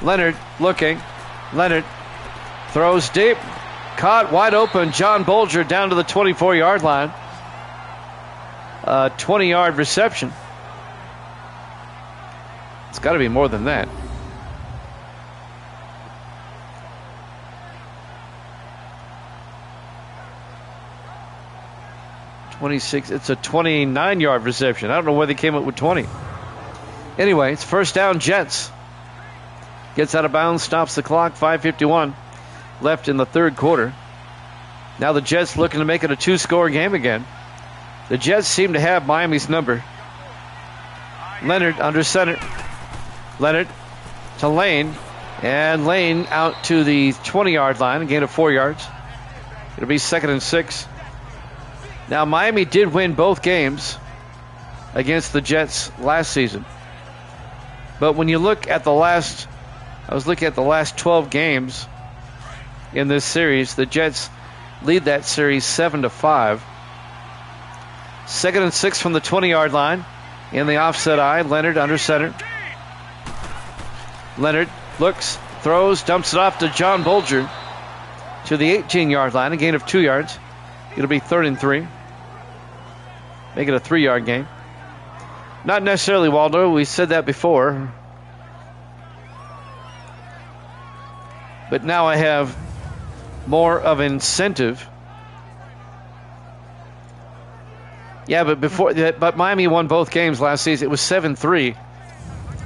Leonard looking. Leonard throws deep. Caught wide open. John Bolger down to the 24-yard line. 20-yard reception. It's got to be more than that. It's a 29-yard reception. I don't know where they came up with 20. Anyway, it's 1st down, Jets. Gets out of bounds, stops the clock. 5:51 left in the 3rd quarter. Now the Jets looking to make it a 2-score game again. The Jets seem to have Miami's number. Leonard under center. Leonard to Lane. And Lane out to the 20-yard line, a gain of 4 yards. It'll be 2nd and 6. Now, Miami did win both games against the Jets last season. But when you look at I was looking at the last 12 games in this series, the Jets lead that series 7-5. 2nd and 6 from the 20-yard line. In the offset eye, Leonard under center. Leonard looks, throws, dumps it off to John Bolger to the 18-yard line, a gain of 2 yards. It'll be 3rd and 3. Make it a 3-yard gain. Not necessarily, Waldo. We said that before. But now I have more of an incentive. Yeah, but Miami won both games last season. It was 7-3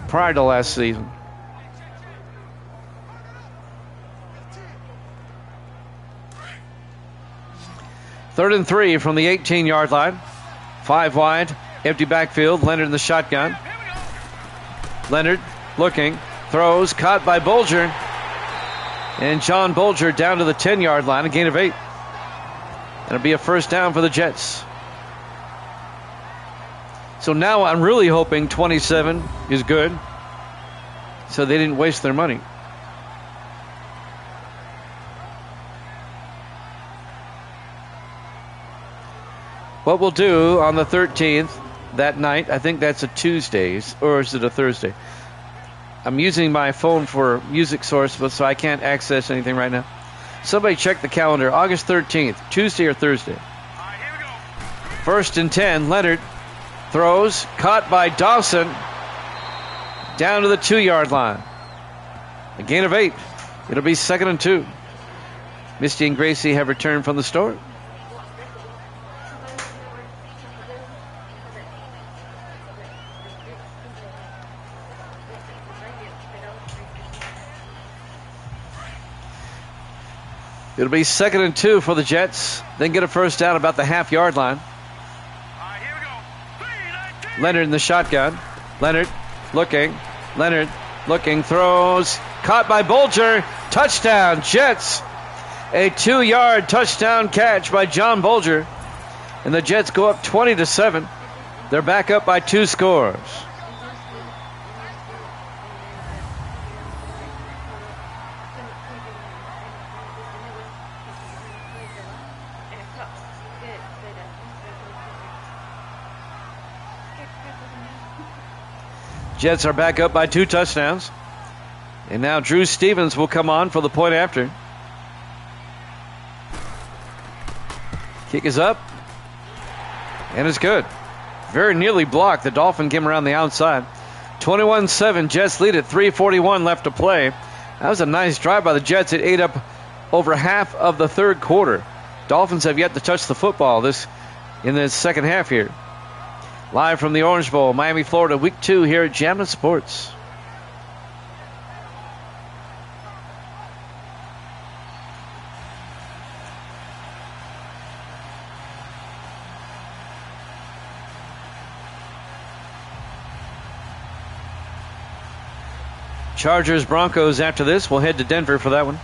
prior to last season. Third and 3 from the 18-yard line. 5 wide, empty backfield. Leonard in the shotgun. Leonard looking, throws, caught by Bolger. And John Bolger down to the 10-yard line, a gain of 8. It'll be a 1st down for the Jets. So now I'm really hoping 27 is good, so they didn't waste their money. What we'll do on the 13th, that night, I think that's a Tuesday, or is it a Thursday? I'm using my phone for music source, but so I can't access anything right now. Somebody check the calendar. August 13th, Tuesday or Thursday? 1st and 10, Leonard Throws, caught by Dawson, down to the 2-yard line. A gain of 8. It'll be 2nd and 2. Misty and Gracie have returned from the store. It'll be 2nd and 2 for the Jets. Then get a first down about the half-yard line. Leonard in the shotgun. Leonard looking, throws, caught by Bolger, touchdown, Jets. A 2-yard touchdown catch by John Bolger, and the Jets go up 20-7. They're back up by 2 scores. Jets are back up by 2 touchdowns. And now Drew Stevens will come on for the point after. Kick is up. And it's good. Very nearly blocked. The Dolphin came around the outside. 21-7. Jets lead it. 3:41 left to play. That was a nice drive by the Jets. It ate up over half of the third quarter. Dolphins have yet to touch the football in the second half here. Live from the Orange Bowl, Miami, Florida, week 2 here at Jammin' Sports. Chargers, Broncos after this. We'll head to Denver for that one.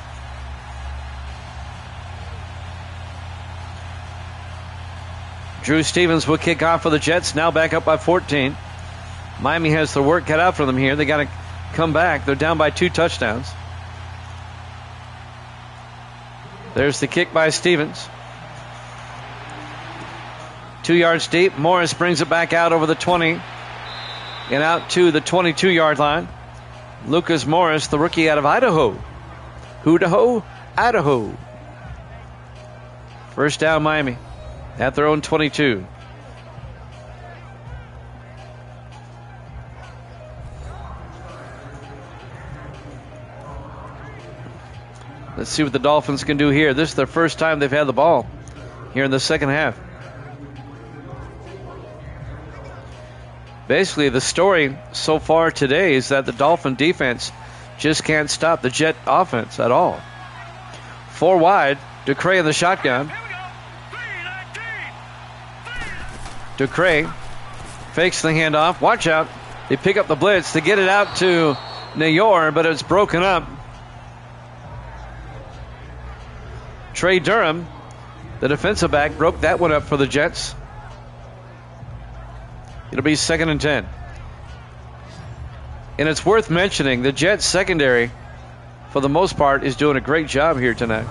Drew Stevens will kick off for the Jets, now back up by 14. Miami has the work cut out for them here. They got to come back. They're down by 2 touchdowns. There's the kick by Stevens. 2 yards deep. Morris brings it back out over the 20 and out to the 22-yard line. Lucas Morris, the rookie out of Idaho. Idaho, Idaho. First down, Miami. At their own 22. Let's see what the Dolphins can do here. This is their first time they've had the ball here in the second half. Basically, the story so far today is that the Dolphin defense just can't stop the Jet offense at all. 4 wide, Ducray in the shotgun. Ducray fakes the handoff. Watch out. They pick up the blitz to get it out to Nayor, but it's broken up. Trey Durham, the defensive back, broke that one up for the Jets. It'll be 2nd and 10. And it's worth mentioning the Jets secondary, for the most part, is doing a great job here tonight.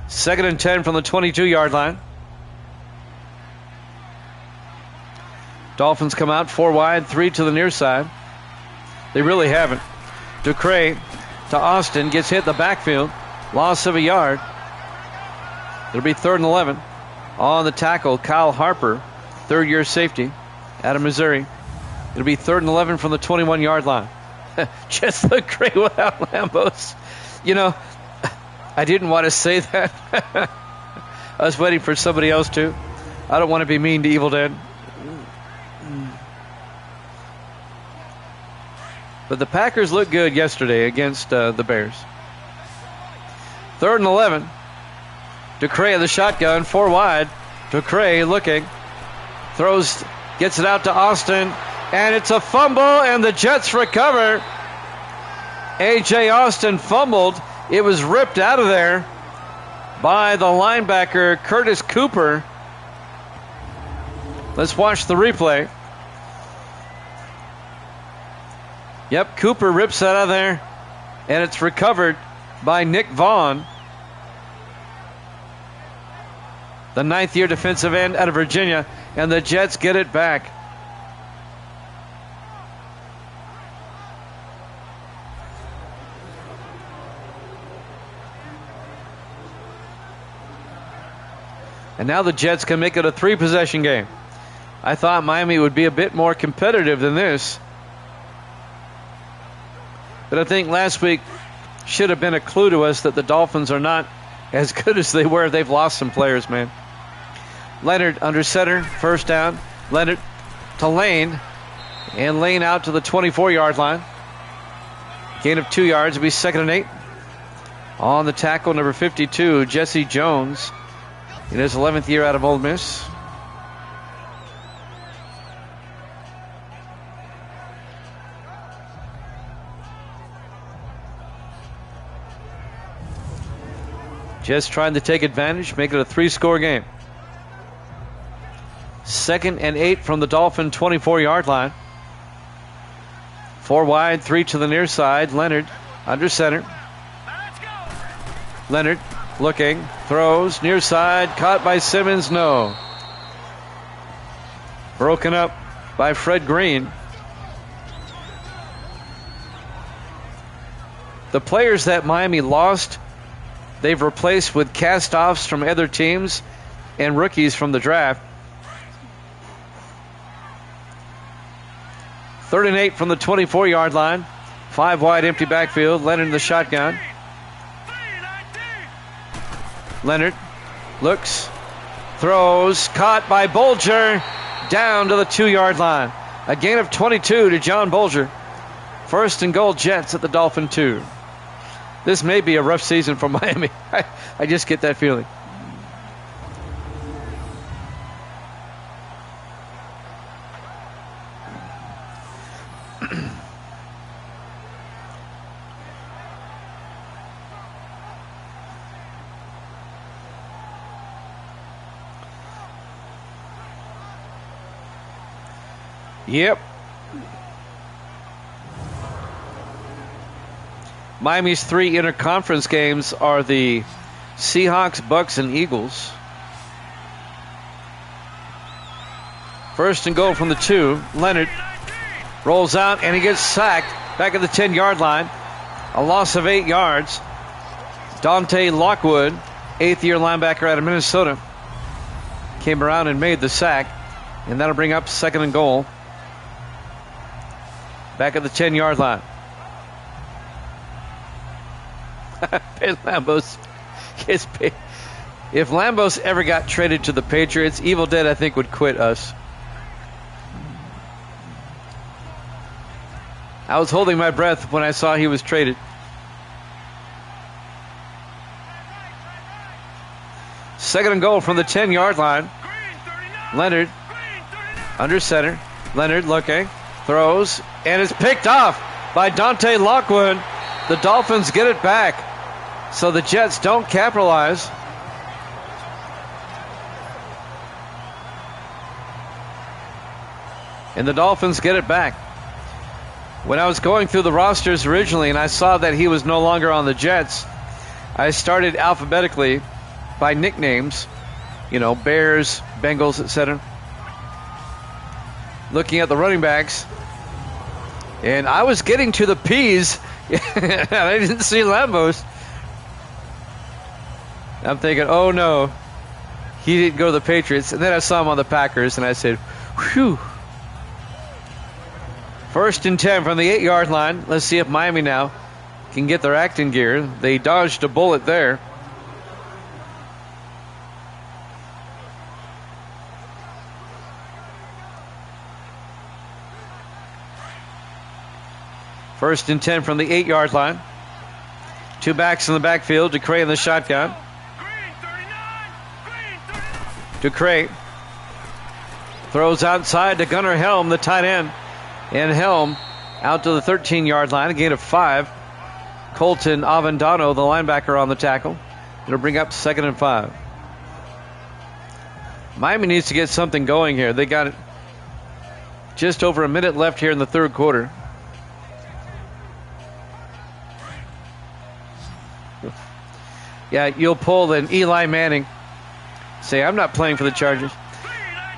Second and 10 from the 22-yard line. Dolphins come out 4 wide, 3 to the near side. They really haven't. Ducray to Austin, gets hit in the backfield. Loss of a yard. It'll be 3rd and 11. On the tackle, Kyle Harper, 3rd-year safety out of Missouri. It'll be 3rd and 11 from the 21-yard line. Just look great without Lambos. You know, I didn't want to say that. I was waiting for somebody else to. I don't want to be mean to Evil Dead. But the Packers looked good yesterday against the Bears. 3rd and 11. Ducray in the shotgun, 4 wide. Ducray looking. Throws, gets it out to Austin. And it's a fumble, and the Jets recover. A.J. Austin fumbled. It was ripped out of there by the linebacker, Curtis Cooper. Let's watch the replay. Yep, Cooper rips that out of there, and it's recovered by Nick Vaughn, the 9th-year defensive end out of Virginia, and the Jets get it back. And now the Jets can make it a 3-possession game. I thought Miami would be a bit more competitive than this. But I think last week should have been a clue to us that the Dolphins are not as good as they were. They've lost some players, man. Leonard under center, first down. Leonard to Lane. And Lane out to the 24-yard line. Gain of 2 yards. It'll be 2nd and 8. On the tackle, number 52, Jesse Jones. In his 11th year out of Ole Miss. Just trying to take advantage, make it a 3-score game. 2nd and 8 from the Dolphin 24-yard line. 4 wide, 3 to the near side. Leonard under center. Leonard looking, throws, near side, caught by Simmons, no. Broken up by Fred Green. The players that Miami lost, they've replaced with cast-offs from other teams and rookies from the draft. 3rd and 8 from the 24-yard line. 5 wide, empty backfield. Leonard in the shotgun. Leonard looks, throws, caught by Bolger, down to the 2-yard line. A gain of 22 to John Bolger. 1st and goal, Jets at the Dolphin 2. This may be a rough season for Miami. I just get that feeling. Yep. Miami's 3 interconference games are the Seahawks, Bucks, and Eagles. 1st and goal from the 2. Leonard rolls out and he gets sacked back at the 10-yard line. A loss of 8 yards. Dante Lockwood, 8th-year linebacker out of Minnesota, came around and made the sack. And that'll bring up 2nd and goal. Back at the 10-yard line. Lambos gets paid. If Lambos ever got traded to the Patriots, Evil Dead, I think, would quit us. I was holding my breath when I saw he was traded. Second and goal from the 10-yard line. Leonard under center. Leonard looking, throws, and is picked off by Dante Lockwood. The Dolphins get it back, so the Jets don't capitalize. And the Dolphins get it back. When I was going through the rosters originally and I saw that he was no longer on the Jets, I started alphabetically by nicknames, you know, Bears, Bengals, etc. Looking at the running backs, and I was getting to the P's, and I didn't see Lambos. I'm thinking, oh no, he didn't go to the Patriots. And then I saw him on the Packers, and I said, whew. 1st and 10 from the 8-yard line. Let's see if Miami now can get their act in gear. They dodged a bullet there. First and 10 from the 8-yard line. 2 backs in the backfield. DeCray in the shotgun. DeCray throws outside to Gunnar Helm, the tight end. And Helm out to the 13-yard line, a gain of 5. Colton Avendano, the linebacker, on the tackle. It'll bring up 2nd and 5. Miami needs to get something going here. They got just over a minute left here in the third quarter. Yeah, you'll pull an Eli Manning. Say, I'm not playing for the Chargers.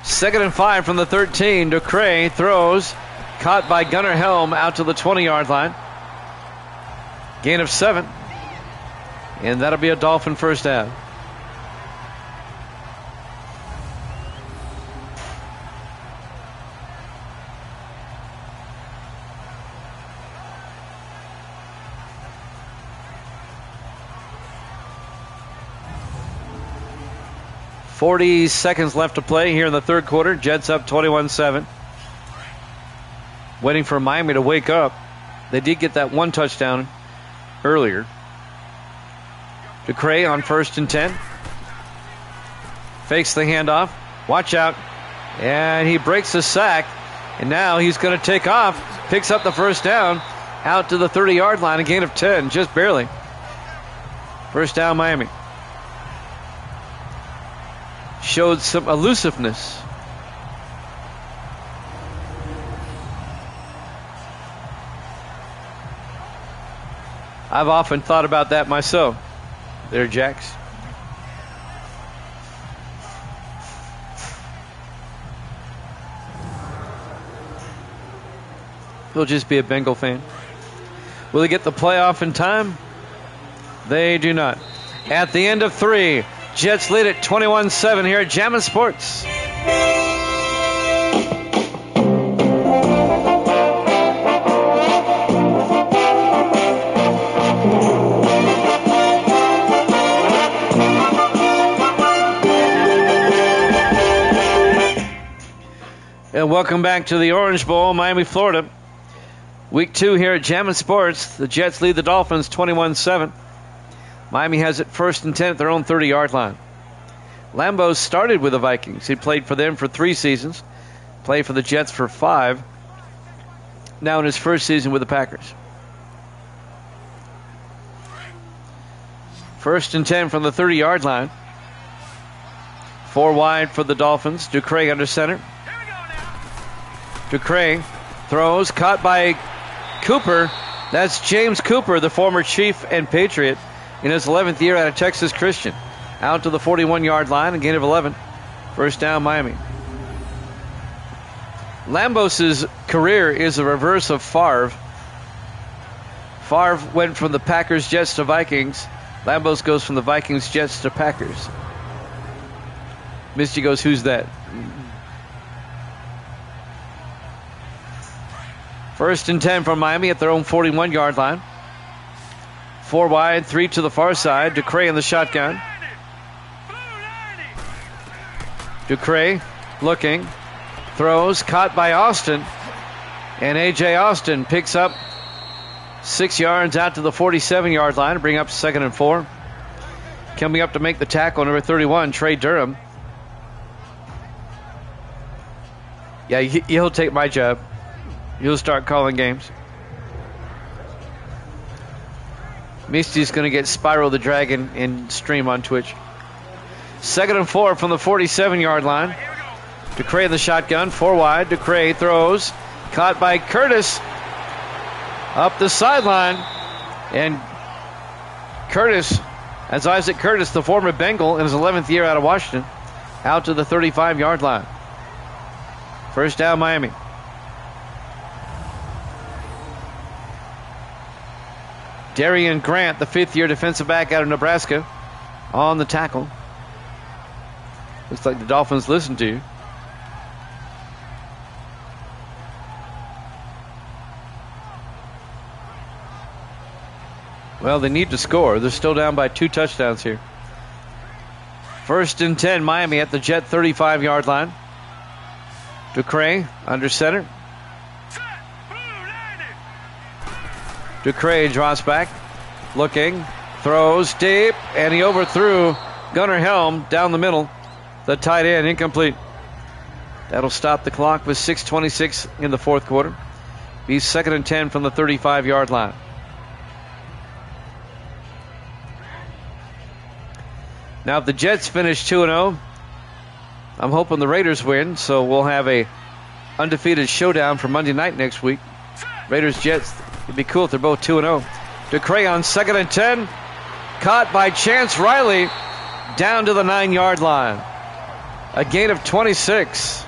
2nd and 5 from the 13. DeCray throws. Caught by Gunnar Helm out to the 20-yard line. Gain of 7. And that'll be a Dolphin first down. 40 seconds left to play here in the third quarter. Jets up 21-7. Waiting for Miami to wake up. They did get that one touchdown earlier. DeCray on 1st and 10. Fakes the handoff. Watch out. And he breaks the sack. And now he's going to take off. Picks up the first down. Out to the 30-yard line. A gain of 10. Just barely. First down, Miami. Showed some elusiveness. I've often thought about that myself. There, Jax. He'll just be a Bengal fan. Will he get the playoff in time? They do not. At the end of 3, Jets lead at 21-7 here at Jammin' Sports. And welcome back to the Orange Bowl, Miami, Florida. Week 2 here at Jammin' Sports. The Jets lead the Dolphins 21-7. Miami has it 1st and 10 at their own 30-yard line. Lambeau started with the Vikings. He played for them for 3 seasons. Played for the Jets for 5. Now in his first season with the Packers. 1st and 10 from the 30-yard line. 4 wide for the Dolphins. DeCray under center. DeCray throws, caught by Cooper. That's James Cooper, the former Chief and Patriot, in his 11th year out of Texas Christian. Out to the 41-yard line, a gain of 11. First down, Miami. Lambos' career is the reverse of Favre. Favre went from the Packers, Jets to Vikings. Lambos goes from the Vikings, Jets to Packers. Misty goes, who's that? 1st and 10 from Miami at their own 41-yard line. 4 wide, 3 to the far side. DeCray in the shotgun. DeCray looking, throws, caught by Austin. And A.J. Austin picks up 6 yards out to the 47-yard line to bring up 2nd and 4. Coming up to make the tackle, number 31, Trey Durham. Yeah, he'll take my job. He'll start calling games. Misty's going to get Spyro the Dragon and stream on Twitch. 2nd and 4 from the 47-yard line. DeCray in the shotgun, 4 wide. DeCray throws, caught by Curtis up the sideline. And Curtis, as Isaac Curtis, the former Bengal in his 11th year out of Washington, out to the 35-yard line. First down, Miami. Darian Grant, the 5th-year defensive back out of Nebraska, on the tackle. Looks like the Dolphins listened to you. Well, they need to score. They're still down by 2 touchdowns here. 1st and 10, Miami at the Jet 35-yard line. DeCray under center. DeCray draws back, looking, throws deep, and he overthrew Gunnar Helm down the middle. The tight end, incomplete. That'll stop the clock with 6:26 in the fourth quarter. Be 2nd and 10 from the 35-yard line. Now, if the Jets finish 2-0, I'm hoping the Raiders win, so we'll have a undefeated showdown for Monday night next week. Raiders-Jets. It'd be cool if they're both 2-0. DeCray on 2nd and 10. Caught by Chance Riley down to the 9-yard line. A gain of 26.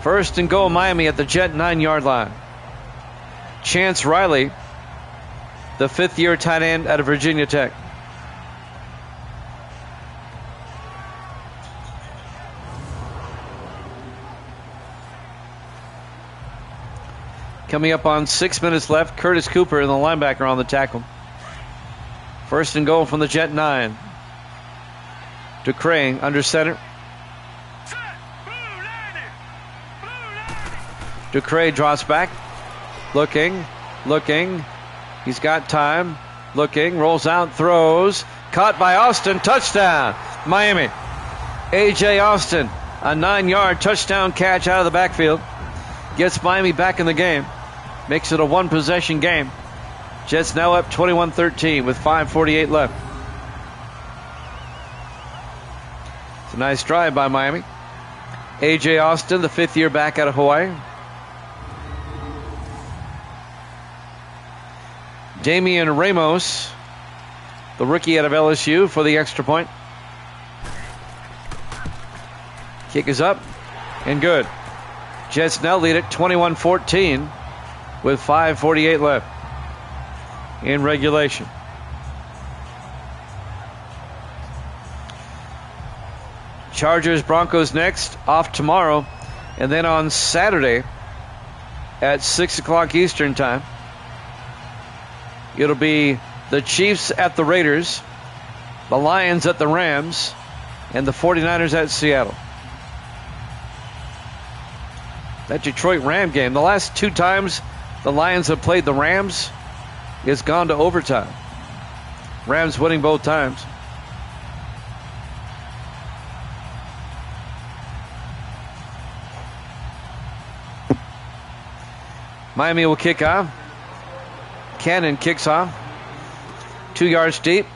First and goal, Miami at the Jet 9-yard line. Chance Riley, the 5th-year tight end out of Virginia Tech. Coming up on 6 minutes left, Curtis Cooper and the linebacker on the tackle. First and goal from the Jet 9. DeCray under center. DeCray drops back. Looking. He's got time. Looking. Rolls out. Throws. Caught by Austin. Touchdown. Miami. A.J. Austin. A 9-yard touchdown catch out of the backfield. Gets Miami back in the game. Makes it a one-possession game. Jets now up 21-13 with 5:48 left. It's a nice drive by Miami. A.J. Austin, the 5th-year back out of Hawaii. Damian Ramos, the rookie out of LSU, for the extra point. Kick is up and good. Jets now lead it 21-14 with 5:48 left in regulation. Chargers, Broncos next, off tomorrow, and then on Saturday at 6 o'clock Eastern time, it'll be the Chiefs at the Raiders, the Lions at the Rams, and the 49ers at Seattle. That Detroit Ram game, the last 2 times the Lions have played the Rams, it's gone to overtime. Rams winning both times. Miami will kick off. Cannon kicks off. 2 yards deep.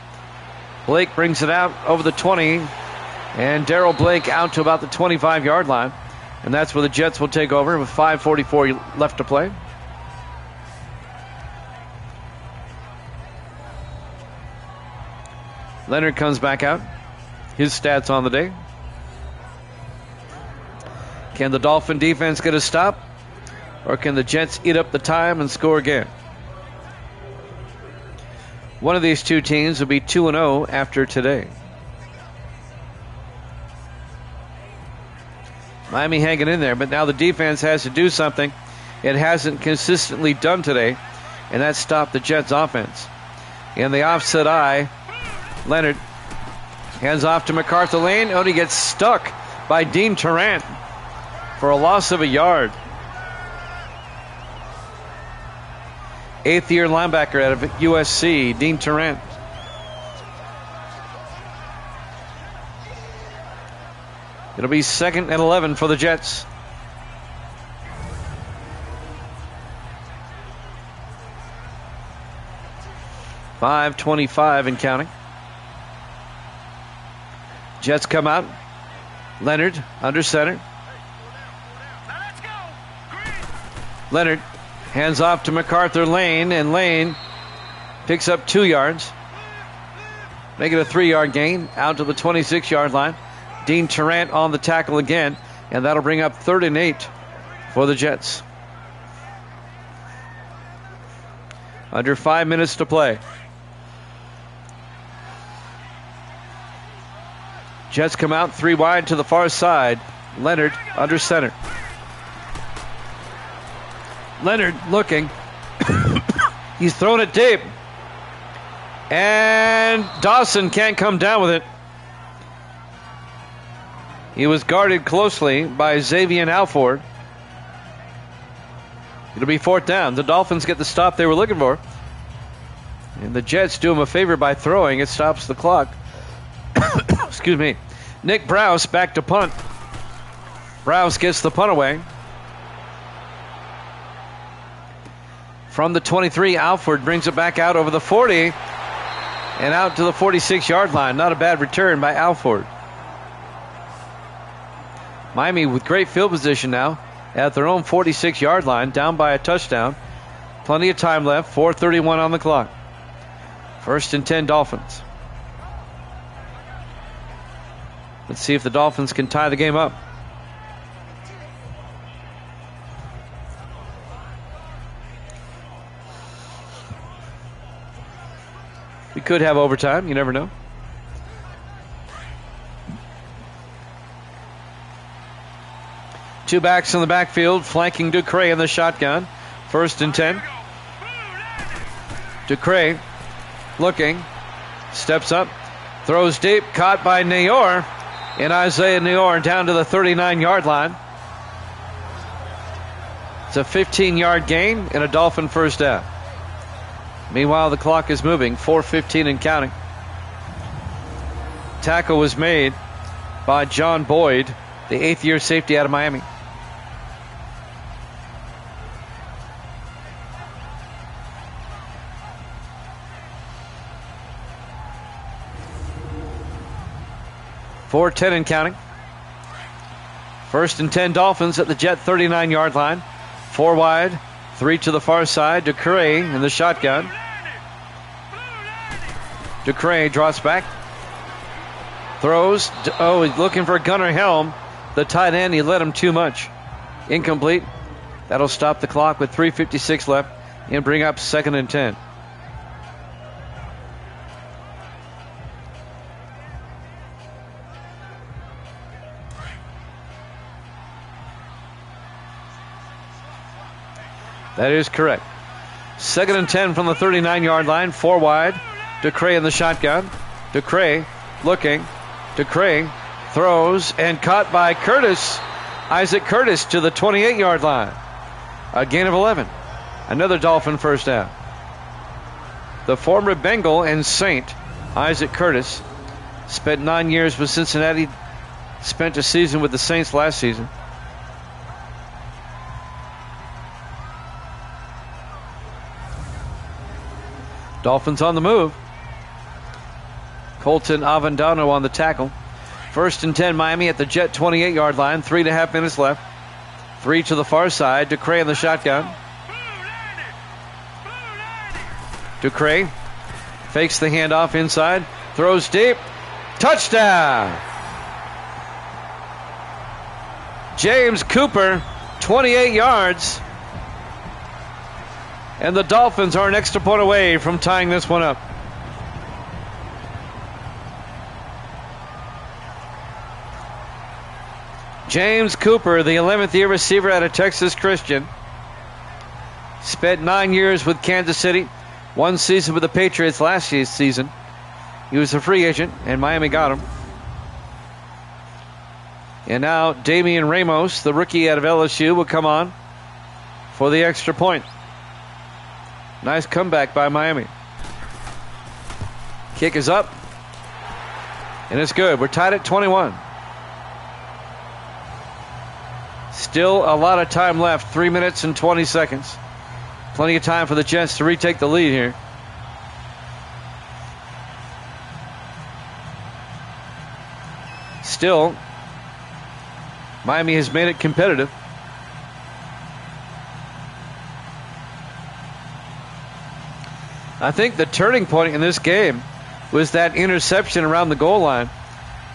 Blake brings it out over the 20. And Darrell Blake out to about the 25-yard line. And that's where the Jets will take over with 5:44 left to play. Leonard comes back out. His stats on the day. Can the Dolphin defense get a stop? Or can the Jets eat up the time and score again? One of these two teams will be 2-0 after today. Miami hanging in there, but now the defense has to do something it hasn't consistently done today, and that's stop the Jets offense. In the offset eye, Leonard hands off to MacArthur Lane. He gets stuck by Dean Tarrant for a loss of a yard. 8th-year linebacker out of USC, Dean Tarrant. It'll be 2nd and 11 for the Jets. .525 and counting. Jets come out. Leonard under center. Leonard hands off to MacArthur Lane, and Lane picks up 2 yards. Make it a 3-yard gain out to the 26-yard line. Dean Tarrant on the tackle again, and that'll bring up 3rd and 8 for the Jets. Under 5 minutes to play. Jets come out 3 wide to the far side. Leonard under center. Leonard looking. He's thrown it deep. And Dawson can't come down with it. He was guarded closely by Xavier Alford. It'll be 4th down. The Dolphins get the stop they were looking for. And the Jets do him a favor by throwing. It stops the clock. Excuse me. Nick Browse back to punt. Browse gets the punt away. From the 23, Alford brings it back out over the 40 and out to the 46-yard line. Not a bad return by Alford. Miami with great field position now at their own 46-yard line, down by a touchdown. Plenty of time left, 4:31 on the clock. 1st and 10 Dolphins. Let's see if the Dolphins can tie the game up. We could have overtime, you never know. Two backs in the backfield, flanking DeCray in the shotgun. 1st and 10. DeCray looking, Steps up, throws deep, caught by Neyor. And Isaiah Neyor down to the 39-yard line. It's a 15-yard gain and a Dolphin first down. Meanwhile, the clock is moving, 4:15 and counting. Tackle was made by John Boyd, the 8th-year safety out of Miami. .4:10 and counting. 1st and 10 Dolphins at the Jet 39-yard line. 4 wide, 3 to the far side. Ducray in the shotgun. Ducray drops back. Throws. Oh, he's looking for Gunnar Helm. The tight end, he led him too much. Incomplete. That'll stop the clock with 3:56 left and bring up 2nd and 10. That is correct. 2nd and 10 from the 39-yard line. 4 wide. Ducray in the shotgun. Ducray looking. Ducray throws and caught by Curtis. Isaac Curtis to the 28-yard line. A gain of 11. Another Dolphin first down. The former Bengal and Saint, Isaac Curtis, spent 9 years with Cincinnati. Spent a season with the Saints last season. Dolphins on the move. Colton Avendano on the tackle. 1st and 10 Miami at the Jet 28-yard line. 3.5 minutes left. 3 to the far side. Ducray in the shotgun. Ducray fakes the handoff inside. Throws deep. Touchdown! James Cooper, 28 yards. And the Dolphins are an extra point away from tying this one up. James Cooper, the 11th-year receiver out of Texas Christian. Spent 9 years with Kansas City. 1 season with the Patriots last season. He was a free agent, and Miami got him. And now Damian Ramos, the rookie out of LSU, will come on for the extra point. Nice comeback by Miami. Kick is up. And it's good. We're tied at 21. Still a lot of time left. 3 minutes and 20 seconds. Plenty of time for the Jets to retake the lead here. Still, Miami has made it competitive. I think the turning point in this game was that interception around the goal line.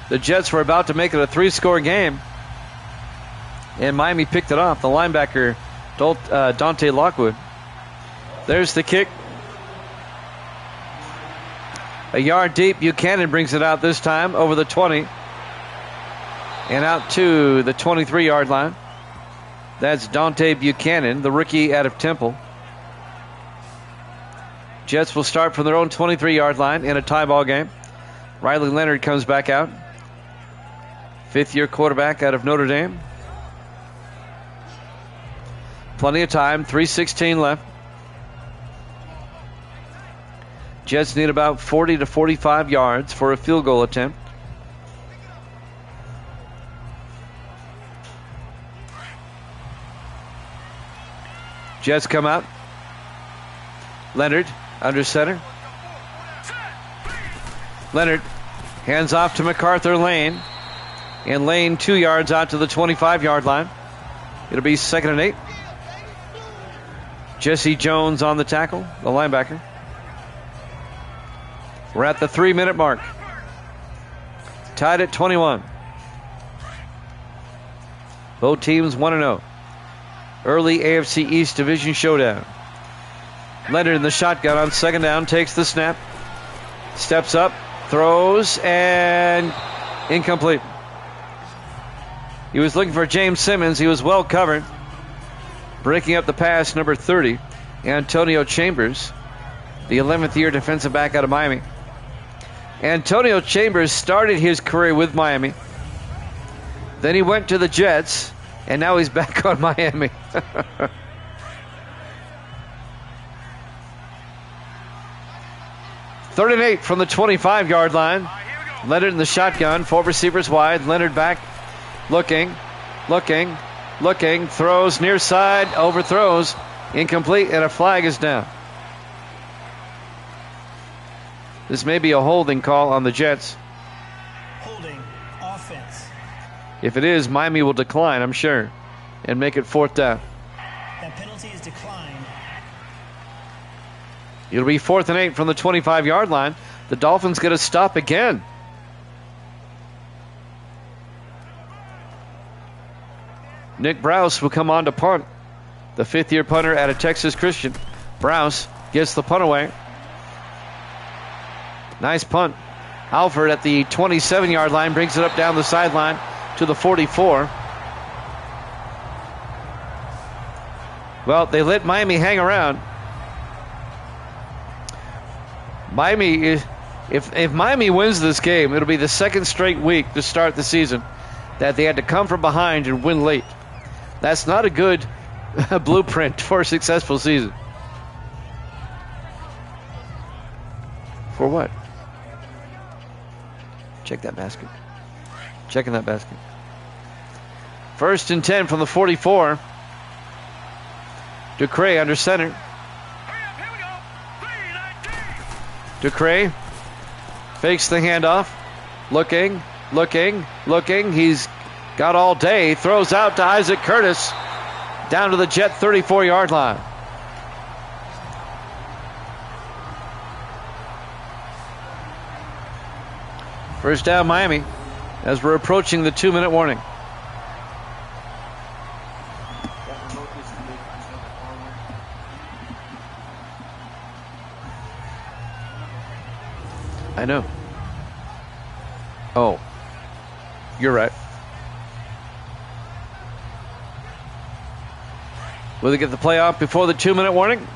The Jets were about to make it a 3-score game, and Miami picked it off. The linebacker, Dante Lockwood. There's the kick. A yard deep. Buchanan brings it out this time over the 20 and out to the 23-yard line. That's Dante Buchanan, the rookie out of Temple. Jets will start from their own 23-yard line in a tie ball game. Riley Leonard comes back out. 5th-year quarterback out of Notre Dame. Plenty of time. 3:16 left. Jets need about 40 to 45 yards for a field goal attempt. Jets come out. Leonard under center. Leonard hands off to MacArthur Lane. And Lane 2 yards out to the 25-yard line. It'll be 2nd and 8. Jesse Jones on the tackle, the linebacker. We're at the 3-minute mark. Tied at 21. Both teams 1-0. Early AFC East Division showdown. Leonard in the shotgun on 2nd down, takes the snap. Steps up, throws, and incomplete. He was looking for James Simmons. He was well covered. Breaking up the pass, number 30, Antonio Chambers, the 11th-year defensive back out of Miami. Antonio Chambers started his career with Miami. Then he went to the Jets, and now he's back on Miami. Third and 8 from the 25-yard line. Leonard in the shotgun. 4 receivers wide. Leonard back. Looking. Throws near side. Overthrows. Incomplete, and a flag is down. This may be a holding call on the Jets. Holding offense. If it is, Miami will decline, I'm sure, and make it 4th down. That penalty is declined. It'll be 4th and 8 from the 25-yard line. The Dolphins get a stop again. Nick Browse will come on to punt. The 5th-year punter out of Texas Christian. Browse gets the punt away. Nice punt. Alford at the 27-yard line brings it up down the sideline to the 44. Well, they let Miami hang around. Miami, if Miami wins this game, it'll be the 2nd straight week to start the season that they had to come from behind and win late. That's not a good blueprint for a successful season. For what? Check that basket. Checking that basket. 1st and 10 from the 44. Ducray under center. Ducray fakes the handoff. Looking. He's got all day. Throws out to Isaac Curtis. Down to the Jet 34-yard line. First down, Miami, as we're approaching the 2-minute warning. I know. Oh, you're right. Will they get the playoff before the 2-minute warning?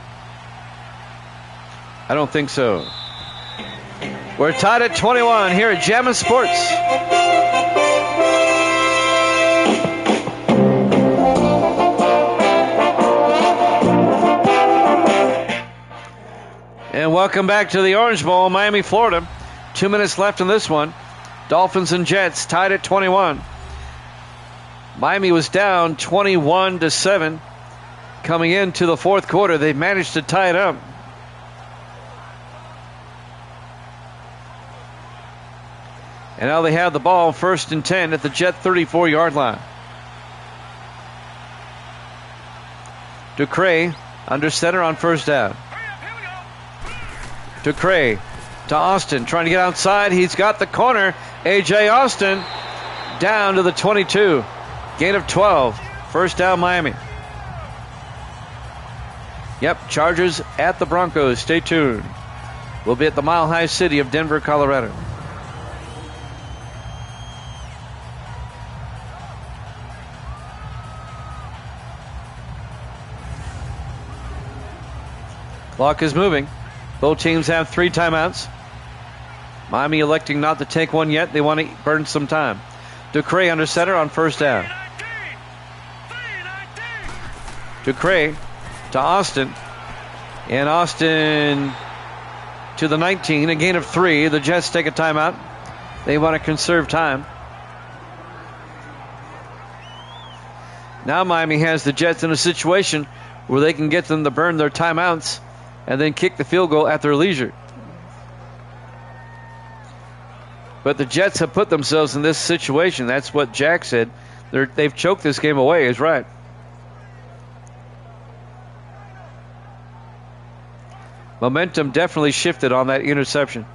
I don't think so. We're tied at 21 here at Jammin' Sports. And welcome back to the Orange Bowl, Miami, Florida. 2 minutes left in this one. Dolphins and Jets tied at 21. Miami was down 21-7 coming into the 4th quarter. They managed to tie it up. And now they have the ball, 1st and 10 at the Jet 34-yard line. Ducray under center on 1st down. Ducray to Austin, trying to get outside. He's got the corner. A.J. Austin down to the 22. Gain of 12. 1st down, Miami. Yep, Chargers at the Broncos. Stay tuned. We'll be at the Mile High City of Denver, Colorado. Clock is moving. Both teams have 3 timeouts. Miami electing not to take one yet. They want to burn some time. Ducray under center on 1st down. Ducray to Austin. And Austin to the 19. A gain of 3. The Jets take a timeout. They want to conserve time. Now Miami has the Jets in a situation where they can get them to burn their timeouts and then kick the field goal at their leisure. But the Jets have put themselves in this situation. That's what Jack said. They've choked this game away, is right. Momentum definitely shifted on that interception.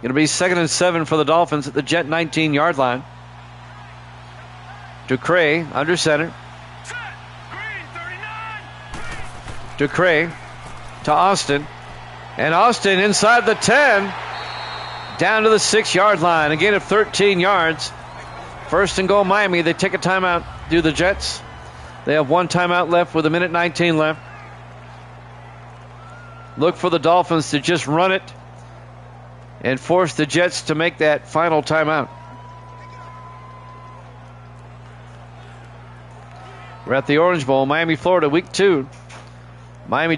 It'll be 2nd and 7 for the Dolphins at the Jet 19-yard line. Ducray under center. Ducray to Austin. And Austin inside the 10. Down to the 6-yard line. A gain of 13 yards. 1st and goal, Miami. They take a timeout. Do the Jets. They have 1 timeout left with 1:19 left. look for the Dolphins to just run it and force the Jets to make that final timeout. We're at the Orange Bowl, Miami, Florida, week 2. Miami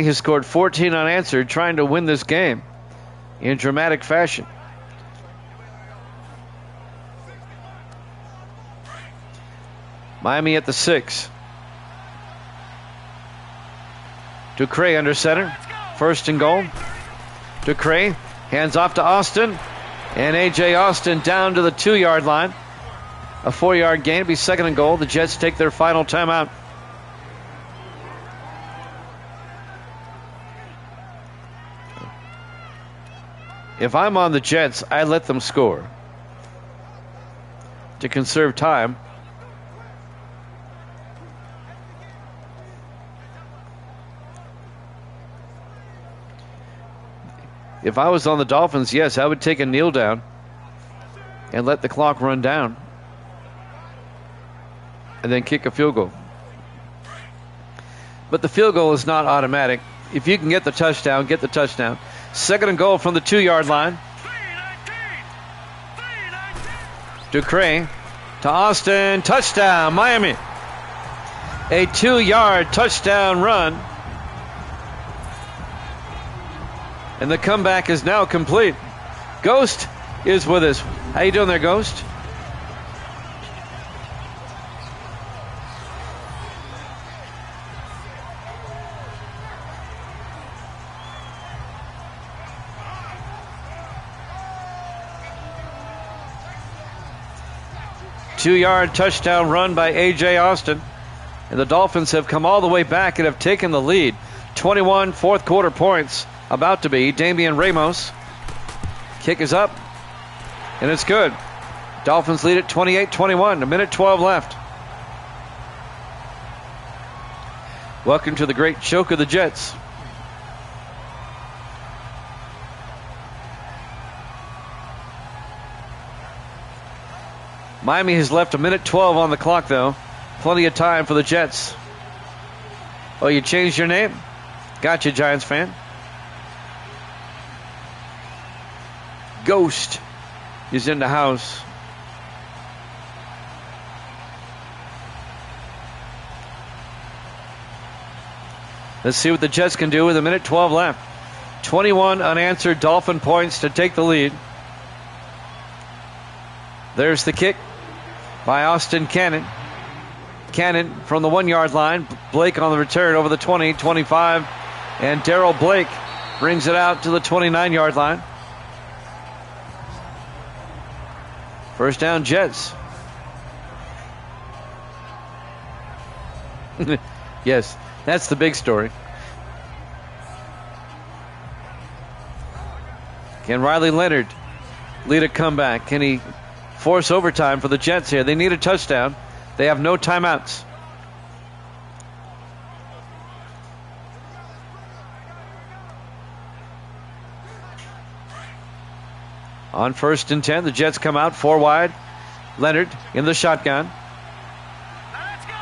has scored 14 unanswered, trying to win this game in dramatic fashion. Miami at the 6. Ducre under center. First and goal. Ducre hands off to Austin. And A.J. Austin down to the 2-yard line. A 4-yard gain. It'll be second and goal. The Jets take their final timeout. If I'm on the Jets, I let them score to conserve time. If I was on the Dolphins, yes, I would take a kneel down and let the clock run down and then kick a field goal. But the field goal is not automatic. If you can get the touchdown, get the touchdown. Second and goal from the 2-yard line. Ducre to Austin. Touchdown, Miami. A 2-yard touchdown run. And the comeback is now complete. Ghost is with us. How you doing there, Ghost? Two-yard touchdown run by A.J. Austin. And the Dolphins have come all the way back and have taken the lead. 21 fourth quarter points about to be. Damian Ramos. Kick is up. And it's good. Dolphins lead at 28-21. A minute 12 left. Welcome to the great choke of the Jets. Miami has left a minute 12 on the clock, though. Plenty of time for the Jets. Oh, you changed your name? Gotcha, Giants fan. Ghost is in the house. Let's see what the Jets can do with a minute 12 left. 21 unanswered Dolphin points to take the lead. There's the kick by Austin Cannon. Cannon from the 1-yard line. Blake on the return over the 20, 25. And Darrell Blake brings it out to the 29-yard line. First down, Jets. Yes, that's the big story. Can Riley Leonard lead a comeback? Can he force overtime for the Jets here? They need a touchdown. They have no timeouts. On 1st and 10, the Jets come out 4 wide. Leonard in the shotgun. Let's go.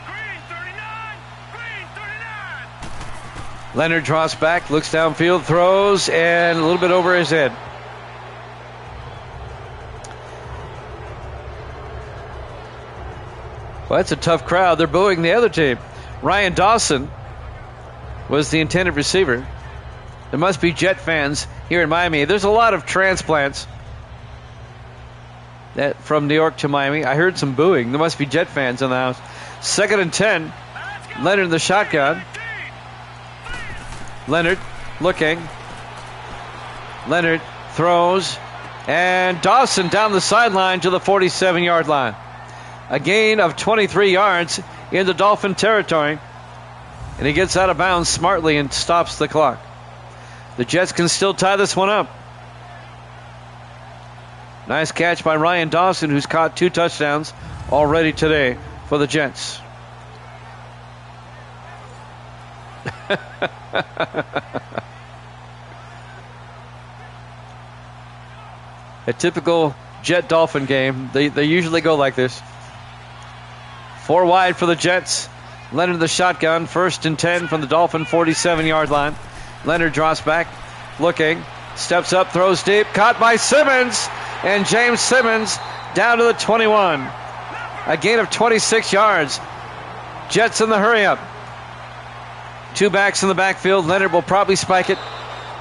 Green 39. Green 39. Leonard draws back, looks downfield, throws, and a little bit over his head. Well, that's a tough crowd. They're booing the other team. Ryan Dawson was the intended receiver. There must be Jet fans here in Miami. There's a lot of transplants from New York to Miami. I heard some booing. There must be Jet fans in the house. 2nd and 10. Leonard in the shotgun. Leonard looking. Leonard throws. And Dawson down the sideline to the 47-yard line. A gain of 23 yards into Dolphin territory. And he gets out of bounds smartly and stops the clock. The Jets can still tie this one up. Nice catch by Ryan Dawson, who's caught 2 touchdowns already today for the Jets. A typical Jet Dolphin game. They usually go like this. 4 wide for the Jets. Leonard the shotgun, 1st and 10 from the Dolphin 47-yard line. Leonard drops back, looking, steps up, throws deep, caught by Simmons, and James Simmons down to the 21. A gain of 26 yards. Jets in the hurry up. 2 backs in the backfield. Leonard will probably spike it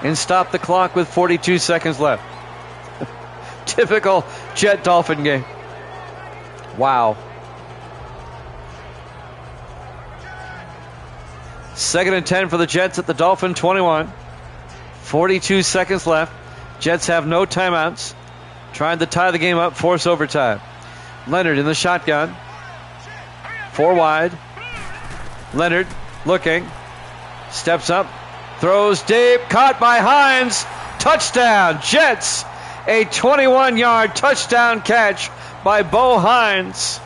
and stop the clock with 42 seconds left. Typical Jet Dolphin game. Wow. 2nd and 10 for the Jets at the Dolphin 21. 42 seconds left. Jets have no timeouts. Trying to tie the game up, force overtime. Leonard in the shotgun. 4 wide. Leonard looking. Steps up. Throws deep. Caught by Hines. Touchdown, Jets. A 21-yard touchdown catch by Bo Hines.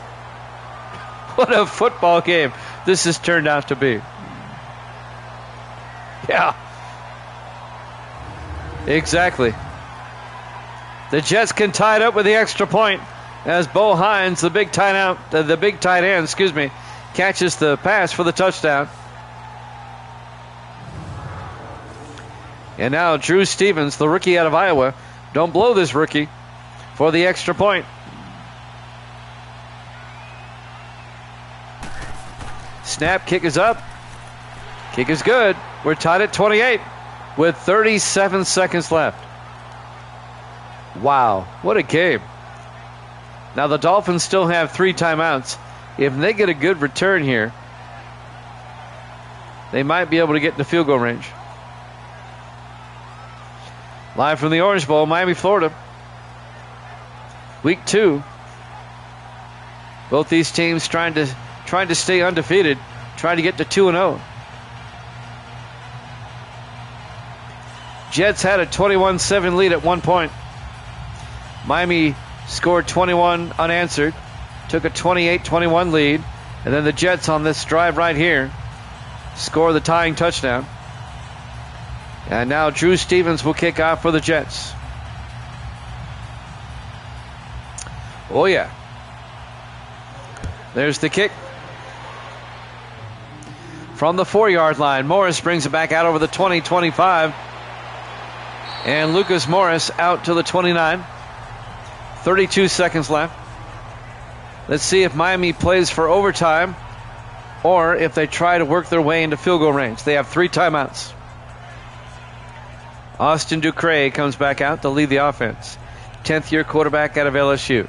What a football game this has turned out to be. Yeah. Exactly. The Jets can tie it up with the extra point as Bo Hines, the big tight end, catches the pass for the touchdown. And now Drew Stevens, the rookie out of Iowa, don't blow this rookie, for the extra point. Snap, kick is up. Kick is good. We're tied at 28 with 37 seconds left. Wow, what a game. Now the Dolphins still have 3 timeouts. If they get a good return here, they might be able to get into field goal range. Live from the Orange Bowl, Miami, Florida. Week 2. Both these teams trying to stay undefeated, trying to get to 2-0. Jets had a 21-7 lead at one point. Miami scored 21 unanswered, took a 28-21 lead, and then the Jets on this drive right here score the tying touchdown. And now Drew Stevens will kick off for the Jets. Oh yeah. There's the kick. From the 4-yard line, Morris brings it back out over the 20-25. And Lucas Morris out to the 29. 32 seconds left. Let's see if Miami plays for overtime or if they try to work their way into field goal range. They have 3 timeouts. Austin Ducre comes back out to lead the offense. 10th-year quarterback out of LSU.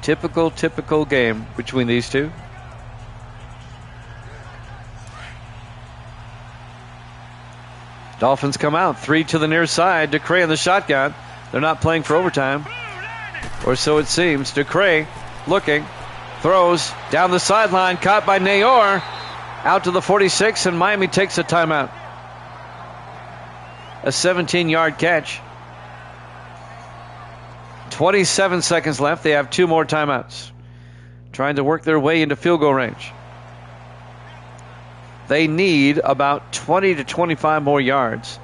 Typical game between these two. Dolphins come out. 3 to the near side. Ducre in the shotgun. They're not playing for overtime. Or so it seems. Ducre looking. Throws down the sideline. Caught by Nayor. Out to the 46, and Miami takes a timeout. A 17-yard catch. 27 seconds left. They have 2 more timeouts. Trying to work their way into field goal range. They need about 20 to 25 more yards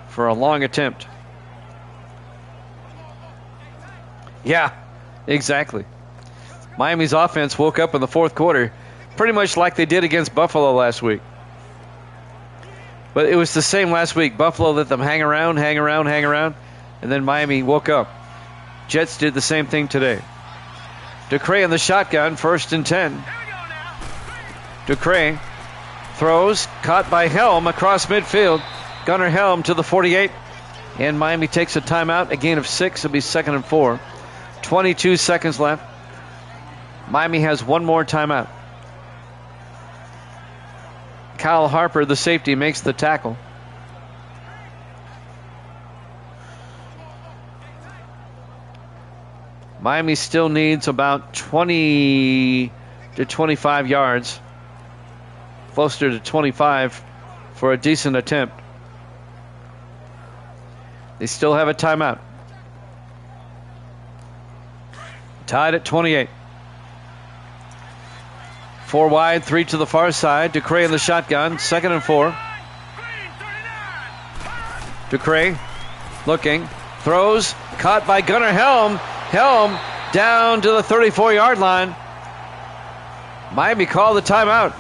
for a long attempt. Yeah, exactly. Miami's offense woke up in the 4th quarter pretty much like they did against Buffalo last week. But it was the same last week. Buffalo let them hang around, and then Miami woke up. Jets did the same thing today. Ducre in the shotgun, 1st and 10. Ducre throws, caught by Helm across midfield. Gunnar Helm to the 48. And Miami takes a timeout, a gain of 6. It'll be 2nd and 4. 22 seconds left. Miami has 1 more timeout. Kyle Harper, the safety, makes the tackle. Miami still needs about 20 to 25 yards. Closer to 25 for a decent attempt. They still have a timeout. Tied at 28. 4 wide, 3 to the far side. Ducre in the shotgun, 2nd and 4. Ducre looking, Throws, caught by Gunnar Helm. Helm down to the 34-yard line. Miami called the timeout.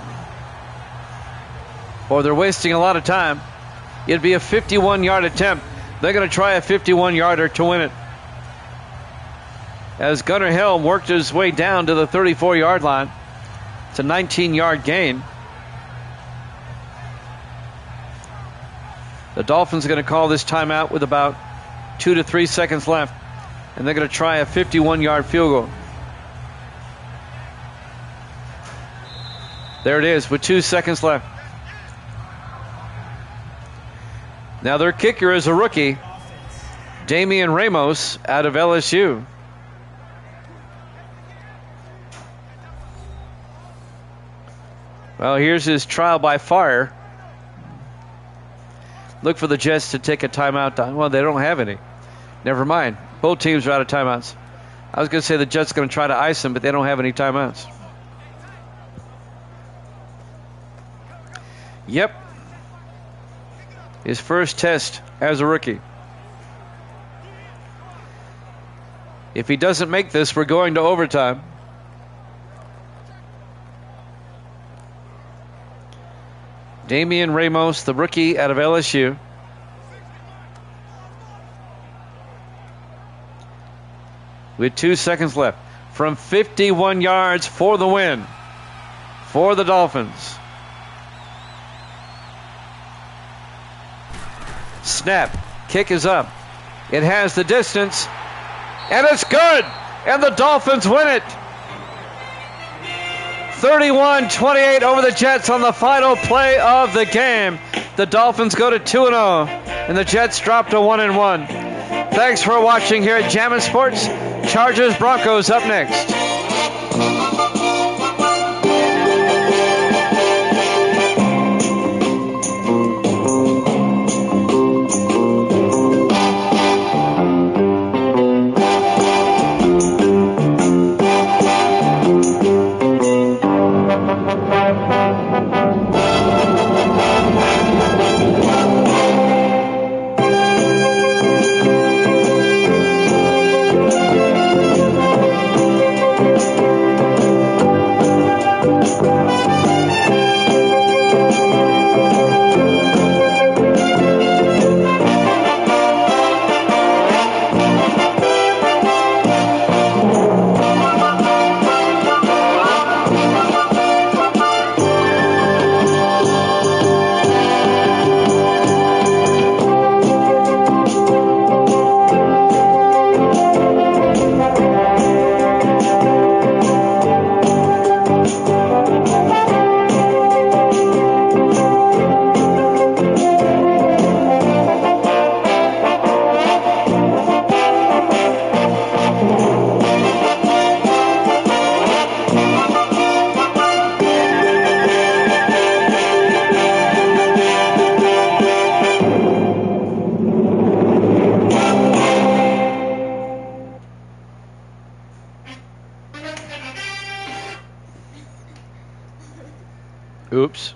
Or they're wasting a lot of time. It'd be a 51-yard attempt. They're going to try a 51-yarder to win it. As Gunnar Helm worked his way down to the 34-yard line. It's a 19-yard gain. The Dolphins are going to call this timeout with about 2 to 3 seconds left. And they're going to try a 51-yard field goal. There it is with 2 seconds left. Now their kicker is a rookie, Damian Ramos out of LSU. Well, here's his trial by fire. Look for the Jets to take a timeout. Well, they don't have any. Never mind. Both teams are out of timeouts. I was going to say the Jets are going to try to ice him, but they don't have any timeouts. Yep. His first test as a rookie. If he doesn't make this, we're going to overtime. Damian Ramos, the rookie out of LSU. With 2 seconds left. From 51 yards for the win for the Dolphins. Snap. Kick is up. It has the distance. And it's good. And the Dolphins win it. 31-28 over the Jets on the final play of the game. The Dolphins go to 2-0, and the Jets drop to 1-1. Thanks for watching here at Jammin' Sports. Chargers Broncos up next. Oops.